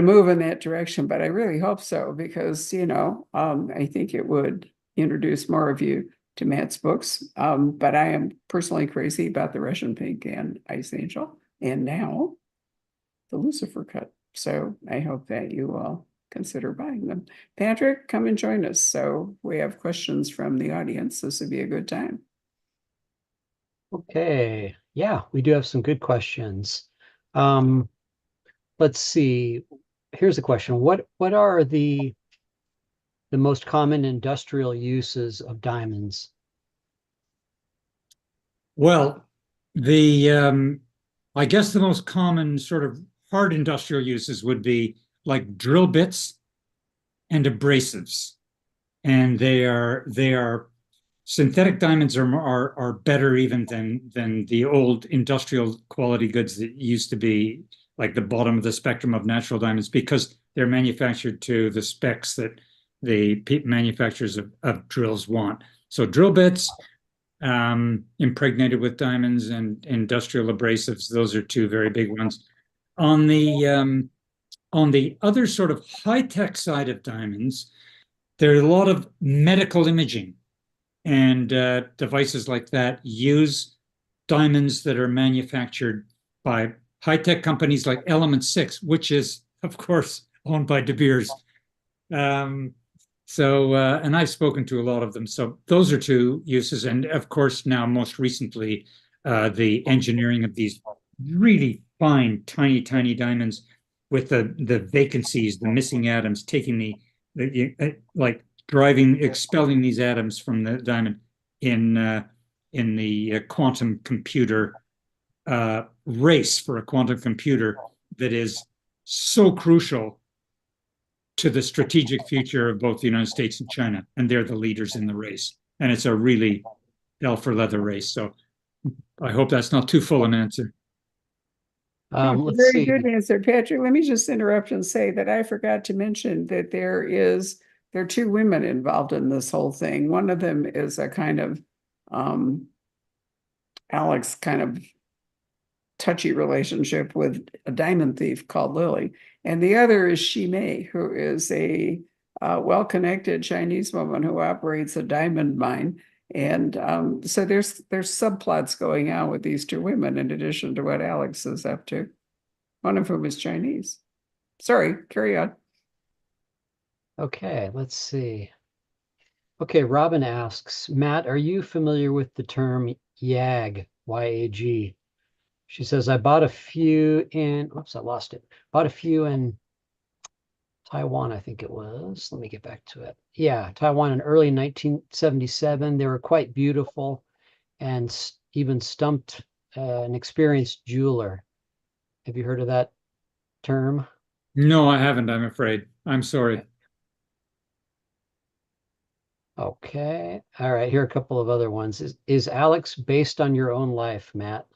Speaker 1: move in that direction, but I really hope so, because, I think it would introduce more of you to Matt's books. But I am personally crazy about the Russian Pink and Ice Angel, and now the Lucifer Cut. So I hope that you will consider buying them. Patrick, come and join us. So we have questions from the audience. This would be a good time.
Speaker 2: Okay. Yeah, we do have some good questions. Let's see. Here's a question. What are the most common industrial uses of diamonds?
Speaker 3: Well, I guess the most common sort of hard industrial uses would be like drill bits and abrasives. And they are synthetic diamonds are better even than the old industrial quality goods that used to be like the bottom of the spectrum of natural diamonds, because they're manufactured to the specs that the manufacturers of drills want. So drill bits, impregnated with diamonds, and industrial abrasives, those are two very big ones. On the other sort of high-tech side of diamonds, there are a lot of medical imaging, and devices like that use diamonds that are manufactured by high-tech companies like Element 6, which is, of course, owned by De Beers. And I've spoken to a lot of them. So those are two uses. And of course, now most recently, the engineering of these really fine, tiny, tiny diamonds with the vacancies, the missing atoms, taking expelling these atoms from the diamond in quantum computer race for a quantum computer that is so crucial to the strategic future of both the United States and China, and they're the leaders in the race. And it's a really hell for leather race. So I hope that's not too full an answer.
Speaker 2: Let's
Speaker 1: Very
Speaker 2: see.
Speaker 1: good answer, Patrick. Let me just interrupt and say that I forgot to mention that there are two women involved in this whole thing. One of them is a kind of Alex kind of touchy relationship with a diamond thief called Lily, and the other is Shi Mei, who is a well-connected Chinese woman who operates a diamond mine. And so there's subplots going on with these two women in addition to what Alex is up to, one of whom is Chinese. Sorry, carry on.
Speaker 2: Okay, let's see. Okay, Robin asks, Matt, are you familiar with the term YAG, Y-A-G? She says, I bought a few in, oops, I lost it. Bought a few in Taiwan, I think it was. Let me get back to it. Yeah, Taiwan in early 1977. They were quite beautiful and even stumped an experienced jeweler. Have you heard of that term?
Speaker 3: No, I haven't, I'm afraid. I'm sorry.
Speaker 2: Okay. All right. Here are a couple of other ones. Is Alex based on your own life, Matt?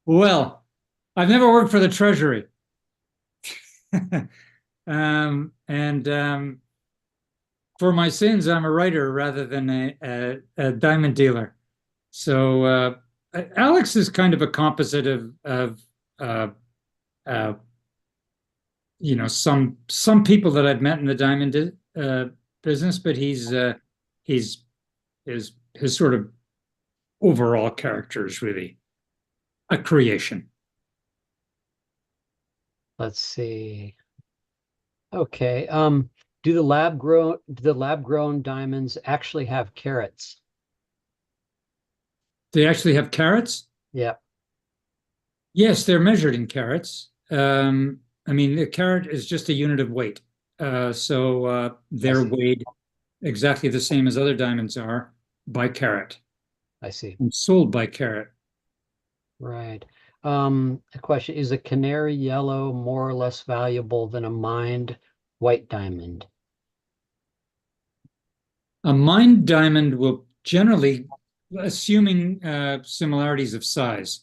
Speaker 3: Well, I've never worked for the Treasury. And for my sins, I'm a writer rather than a diamond dealer. So Alex is kind of a composite of some people that I've met in the diamond business, but his sort of overall character is really a creation.
Speaker 2: Let's see. Okay. Do the lab grown diamonds actually have carats?
Speaker 3: They actually have carats?
Speaker 2: Yeah.
Speaker 3: Yes, they're measured in carats. I mean, the carat is just a unit of weight. So they're weighed exactly the same as other diamonds are by carat.
Speaker 2: I see.
Speaker 3: And sold by carat.
Speaker 2: Right. A question, is a canary yellow more or less valuable than a mined white diamond?
Speaker 3: A mined diamond will generally, assuming similarities of size,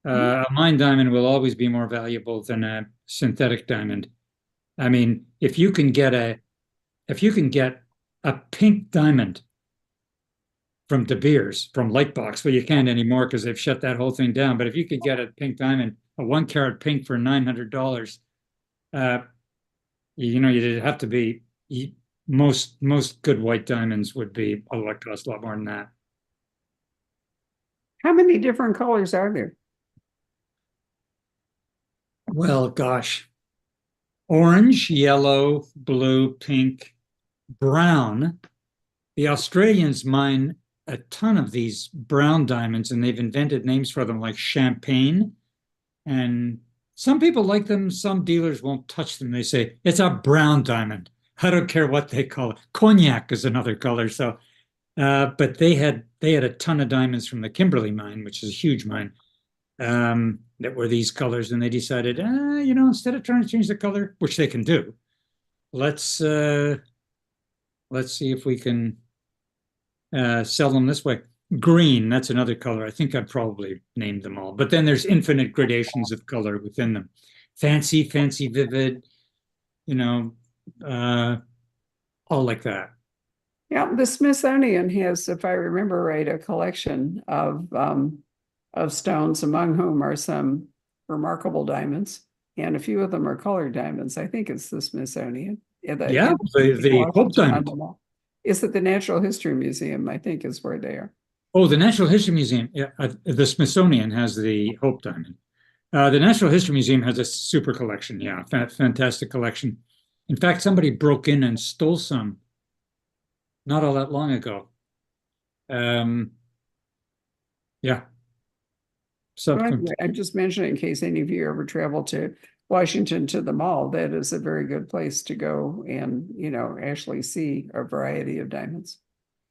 Speaker 3: a mined diamond will always be more valuable than a synthetic diamond. I mean, if you can get a pink diamond from De Beers, from Lightbox, well, you can't anymore because they've shut that whole thing down. But if you could get a pink diamond, a 1 carat pink for $900, you'd have to be most good white diamonds would be cost a lot more than that.
Speaker 1: How many different colors are there?
Speaker 3: Well, gosh, orange, yellow, blue, pink, brown. The Australians mine a ton of these brown diamonds, and they've invented names for them like champagne. And some people like them, some dealers won't touch them. They say, it's a brown diamond. I don't care what they call it. Cognac is another color. So, but they had a ton of diamonds from the Kimberley mine, which is a huge mine, that were these colors. And they decided, instead of trying to change the color, which they can do, let's see if we can sell them this way. Green, that's another color. I think I've probably named them all. But then there's infinite gradations of color within them. Fancy, vivid, all like that.
Speaker 1: Yeah, the Smithsonian has, if I remember right, a collection of stones, among whom are some remarkable diamonds, and a few of them are colored diamonds. I think it's the Smithsonian.
Speaker 3: The Hope Diamond.
Speaker 1: Is it the Natural History Museum? I think is where they are.
Speaker 3: Oh, the Natural History Museum. Yeah, the Smithsonian has the Hope Diamond. The Natural History Museum has a super collection. Yeah, fantastic collection. In fact, somebody broke in and stole some not all that long ago. Yeah. So
Speaker 1: I'm just mentioning in case any of you ever travel to Washington to the mall, that is a very good place to go and, actually see a variety of diamonds.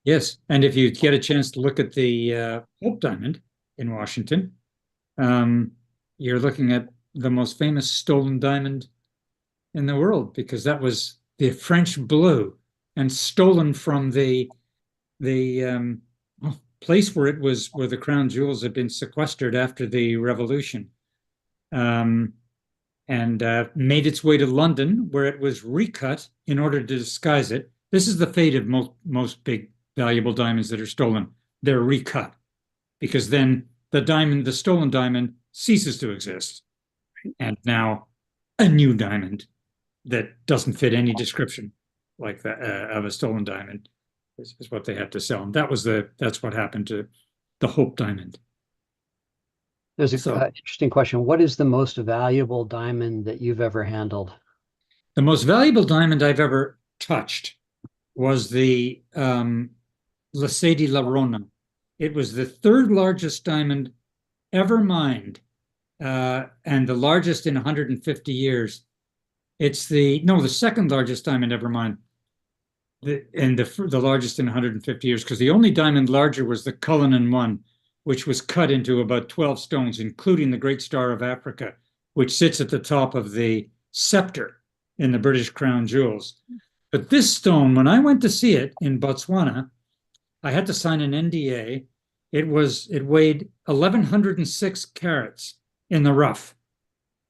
Speaker 3: Yes, and if you get a chance to look at the Hope Diamond in Washington, um, you're looking at the most famous stolen diamond in the world, because that was the French blue and stolen from the place where the crown jewels had been sequestered after the revolution, um, and made its way to London, where it was recut in order to disguise it. This is the fate of most big valuable diamonds that are stolen. They're recut, because then the stolen diamond, ceases to exist, and now a new diamond that doesn't fit any description like that of a stolen diamond is what they have to sell. And that's what happened to the Hope Diamond.
Speaker 2: There's a
Speaker 3: So
Speaker 2: interesting question. What is the most valuable diamond that you've ever handled?
Speaker 3: the most valuable diamond I've ever touched was the Lascedi La Rona. It was the third largest diamond ever mined, and the largest in 150 years. It's the second largest diamond ever mined, and the largest in 150 years, because the only diamond larger was the Cullinan one, which was cut into about 12 stones, including the Great Star of Africa, which sits at the top of the scepter in the British crown jewels. But this stone, when I went to see it in Botswana, I had to sign an NDA. It weighed 1,106 carats in the rough,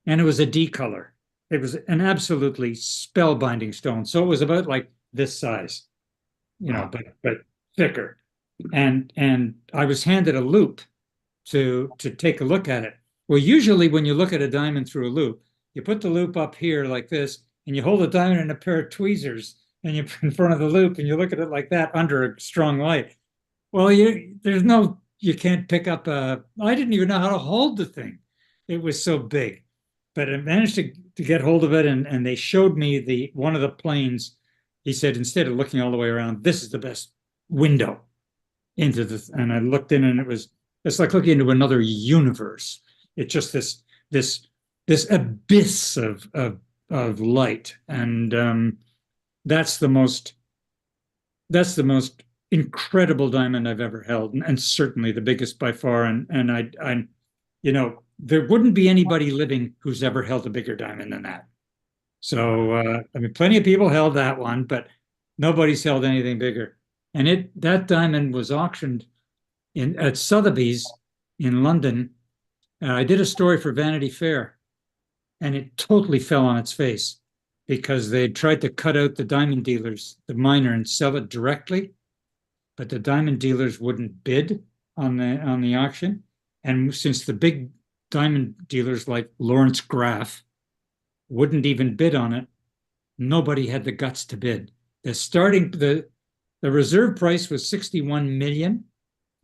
Speaker 3: and it was a D color. It was an absolutely spellbinding stone. So it was about like this size, but thicker. And I was handed a loupe to take a look at it. Well, usually when you look at a diamond through a loupe, you put the loupe up here like this, and you hold the diamond in a pair of tweezers, and you put in front of the loupe, and you look at it like that under a strong light. Well, you can't pick up I didn't even know how to hold the thing. It was so big. But I managed to get hold of it, and they showed me one of the planes. He said, instead of looking all the way around, this is the best window into this. And I looked in, and it's like looking into another universe. It's just this abyss of light. And that's the most incredible diamond I've ever held, and certainly the biggest by far. And I there wouldn't be anybody living who's ever held a bigger diamond than that. So I mean, plenty of people held that one, but nobody's held anything bigger. And that diamond was auctioned at Sotheby's in London. I did a story for Vanity Fair, and it totally fell on its face, because they tried to cut out the diamond dealers, the miner, and sell it directly, but the diamond dealers wouldn't bid on the auction. And since the big diamond dealers like Lawrence Graff wouldn't even bid on it, nobody had the guts to bid. The reserve price was 61 million,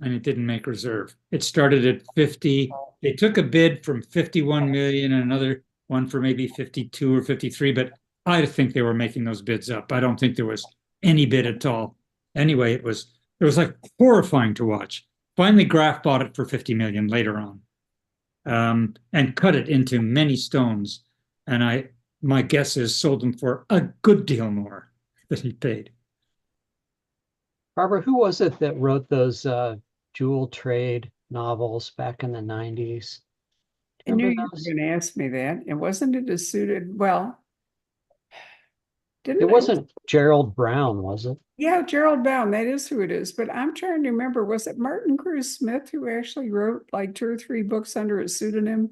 Speaker 3: and it didn't make reserve. It started at 50. They took a bid from 51 million and another one for maybe 52 or 53, but I think they were making those bids up. I don't think there was any bid at all. Anyway, it was like horrifying to watch. Finally, Graff bought it for 50 million later on, and cut it into many stones. And my guess is sold them for a good deal more than he paid.
Speaker 2: Barbara, who was it that wrote those jewel trade novels back in the 90s?
Speaker 1: I knew you were going to ask me that. And wasn't it a suited? Well,
Speaker 2: it wasn't Gerald Brown, was it?
Speaker 1: Yeah, Gerald Brown. That is who it is. But I'm trying to remember, was it Martin Cruz Smith who actually wrote like 2 or 3 books under a pseudonym,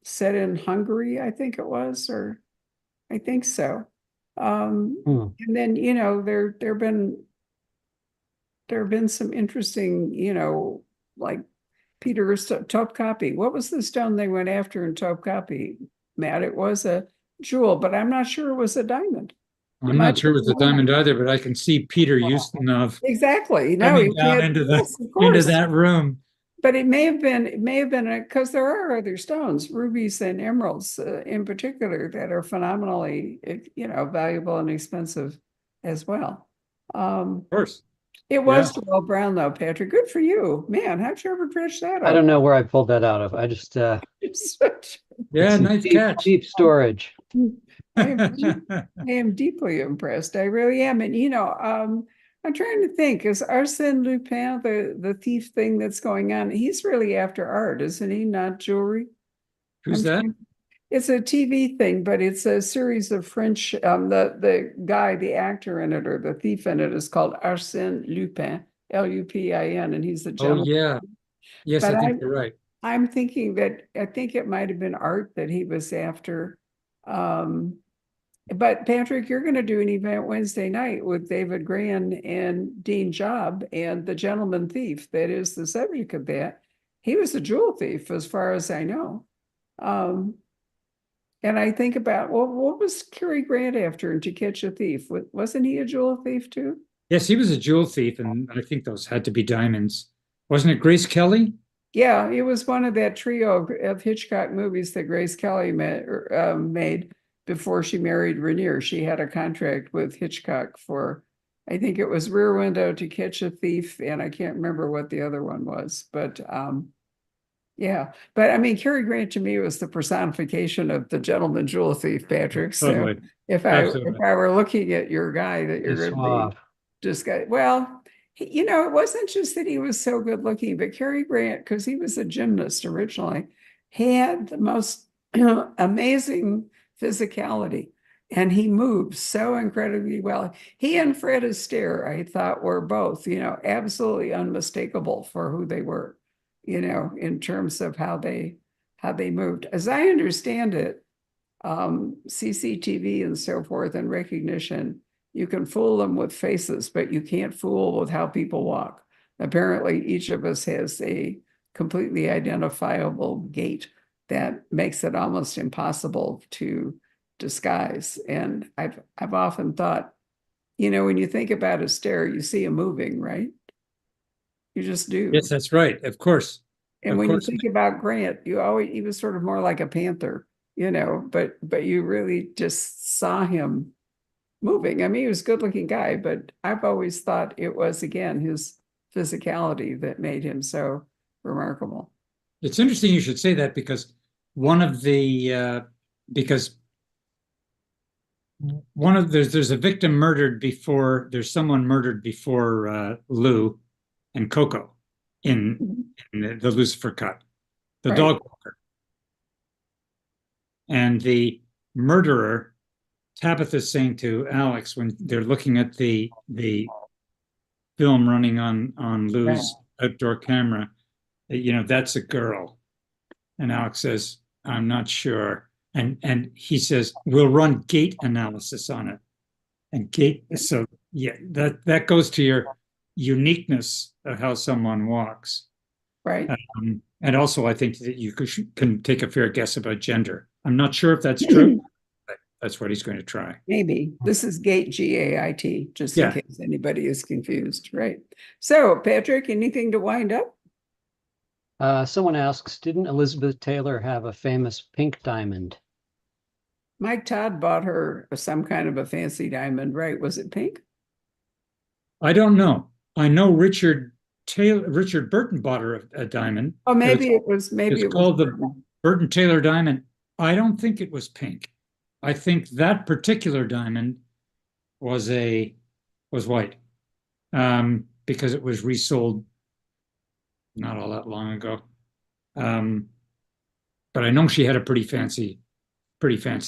Speaker 1: set in Hungary, I think it was, or I think so. And then, there have been some interesting, like Peter's Topkapi. What was the stone they went after in Topkapi, Matt? It was a jewel, but I'm not sure it was a diamond.
Speaker 3: I'm not sure it was a diamond either, but I can see Peter Ustinov
Speaker 1: exactly
Speaker 3: coming down into that room.
Speaker 1: But it may have been because there are other stones, rubies and emeralds in particular, that are phenomenally, valuable and expensive as well.
Speaker 3: Of course.
Speaker 1: It was Gerald Brown, though, Patrick. Good for you. Man, how'd you ever dredge that up?
Speaker 2: I don't know where I pulled that out of. I just
Speaker 3: nice catch.
Speaker 2: Deep storage.
Speaker 1: I am deeply impressed. I really am. And I'm trying to think, is Arsène Lupin the thief thing that's going on? He's really after art, isn't he? Not jewelry.
Speaker 3: Who's
Speaker 1: I'm
Speaker 3: that?
Speaker 1: trying, it's a TV thing, but it's a series of French. The guy, the actor in it, or the thief in it, is called Arsène Lupin, Lupin, and he's the
Speaker 3: Oh,
Speaker 1: gentleman.
Speaker 3: yeah. Yes,
Speaker 1: But
Speaker 3: I think you're right.
Speaker 1: I'm thinking that I think it might have been art that he was after. Um, but Patrick, you're going to do an event Wednesday night with David Gran and Dean Job and the gentleman thief. That is the subject of that. He was a jewel thief, as far as I know. Um, and I think about, well, what was Cary Grant after in To Catch a Thief? Wasn't he a jewel thief too?
Speaker 3: Yes, he was a jewel thief, and I think those had to be diamonds. Wasn't it Grace Kelly?
Speaker 1: Yeah, it was one of that trio of Hitchcock movies that Grace Kelly made before she married Rainier. She had a contract with Hitchcock for, I think it was Rear Window, To Catch a Thief, and I can't remember what the other one was. But yeah, but I mean, Cary Grant to me was the personification of the gentleman jewel thief, Patrick. So
Speaker 3: Totally.
Speaker 1: if
Speaker 3: Absolutely.
Speaker 1: I were looking at your guy that you're
Speaker 2: It's
Speaker 1: going to be
Speaker 2: suave.
Speaker 1: just got, well, it wasn't just that he was so good looking, but Cary Grant, because he was a gymnast originally, he had the most amazing physicality, and he moved so incredibly well. He and Fred Astaire, I thought, were both, absolutely unmistakable for who they were, in terms of how they moved. As I understand it, CCTV and so forth and recognition, you can fool them with faces, but you can't fool with how people walk. Apparently, each of us has a completely identifiable gait that makes it almost impossible to disguise. And I've often thought, when you think about a stare, you see him moving, right? You just
Speaker 3: Yes,
Speaker 1: do.
Speaker 3: that's right. Of course.
Speaker 1: And
Speaker 3: Of
Speaker 1: when you
Speaker 3: course.
Speaker 1: think about Grant, he was sort of more like a panther, but you really just saw him moving. I mean, he was a good looking guy, but I've always thought it was, again, his physicality that made him so remarkable.
Speaker 3: It's interesting you should say that because one of the because there's a victim murdered before there's someone murdered before Lou and Coco in,
Speaker 1: Mhm.
Speaker 3: in the Lucifer Cut, the
Speaker 1: Right,
Speaker 3: dog walker, and the murderer. Tabitha's saying to Alex when they're looking at the film running on Lou's outdoor camera, that's a girl. And Alex says, I'm not sure. And he says, we'll run gait analysis on it. And gait, so yeah, that goes to your uniqueness of how someone walks.
Speaker 1: right.
Speaker 3: And also, I think that you can take a fair guess about gender. I'm not sure if that's true, but that's what he's going to try.
Speaker 1: Maybe this is Gait, Gait, just in
Speaker 3: Yeah.
Speaker 1: case anybody is confused, right? So, Patrick, anything to wind up?
Speaker 2: Someone asks, didn't Elizabeth Taylor have a famous pink diamond?
Speaker 1: Mike Todd bought her some kind of a fancy diamond, right? Was it pink?
Speaker 3: I don't know. I know Richard Burton bought her a diamond.
Speaker 1: Oh,
Speaker 3: It was,
Speaker 1: maybe
Speaker 3: it's
Speaker 1: it was
Speaker 3: called the Burton Taylor diamond. I don't think it was pink. I think that particular diamond was white, because it was resold not all that long ago. But I know she had a pretty fancy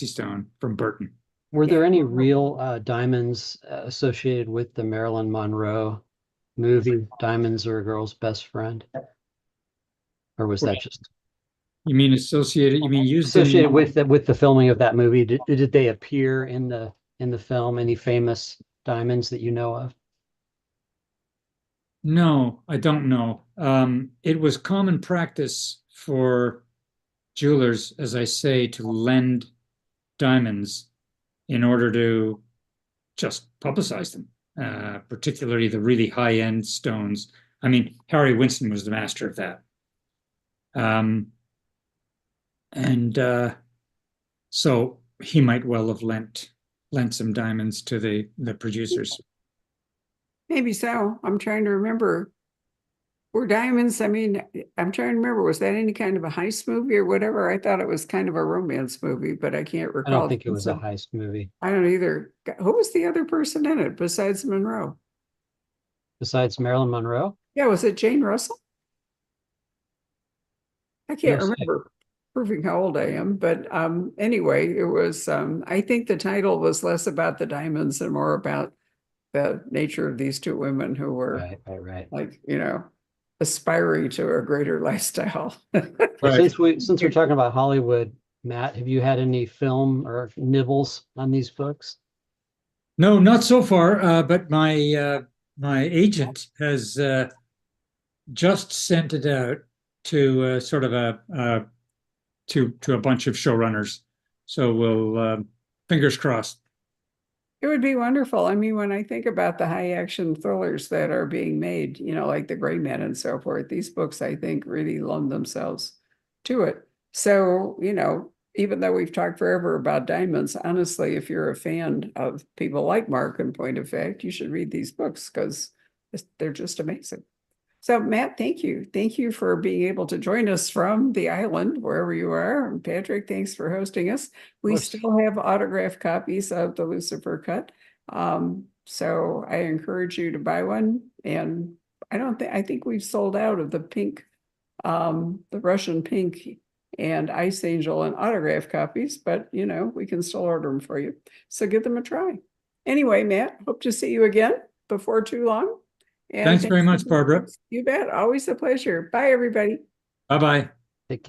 Speaker 3: stone from Burton.
Speaker 2: Were there
Speaker 1: Yeah.
Speaker 2: any real diamonds associated with the Marilyn Monroe movie, Diamonds Are a Girl's Best Friend? Or was that just
Speaker 3: You mean associated? You mean used
Speaker 2: associated
Speaker 3: in?
Speaker 2: with the filming of that movie? Did they appear in the film? Any famous diamonds that you know of?
Speaker 3: No, I don't know. It was common practice for jewelers, as I say, to lend diamonds in order to just publicize them, particularly the really high-end stones. I mean, Harry Winston was the master of that. And so he might well have lent some diamonds to the producers.
Speaker 1: Maybe so. I'm trying to remember. Were diamonds, I mean, I'm trying to remember, was that any kind of a heist movie or whatever? I thought it was kind of a romance movie, but I can't
Speaker 2: I don't
Speaker 1: recall.
Speaker 2: think it was a heist movie.
Speaker 1: I don't either. Who was the other person in it besides Monroe?
Speaker 2: besides Marilyn Monroe?
Speaker 1: Yeah, was it Jane Russell? I can't
Speaker 2: Yes.
Speaker 1: remember proving how old I am, but anyway, it was I think the title was less about the diamonds and more about the nature of these two women who were
Speaker 2: Right.
Speaker 1: like, aspiring to a greater lifestyle.
Speaker 2: Well,
Speaker 3: Right.
Speaker 2: since we're talking about Hollywood, Matt, have you had any film or nibbles on these books?
Speaker 3: No, not so far. But my agent has just sent it out to sort of to a bunch of showrunners. So we'll fingers crossed.
Speaker 1: It would be wonderful. I mean, when I think about the high action thrillers that are being made, like The Gray Man and so forth, these books, I think, really lend themselves to it. So, even though we've talked forever about diamonds, honestly, if you're a fan of people like Mark and Point of Fact, you should read these books because they're just amazing. So, Matt, thank you. Thank you for being able to join us from the island, wherever you are. And Patrick, thanks for hosting us. We still have autographed copies of the Lucifer Cut. So I encourage you to buy one. And I think we've sold out of the pink, the Russian pink and Ice Angel and autograph copies, but we can still order them for you. So give them a try. Anyway, Matt, hope to see you again before too long. And
Speaker 3: Thanks very much, Barbara.
Speaker 1: you bet. Always a pleasure. Bye, everybody.
Speaker 3: Bye bye.
Speaker 2: Take care.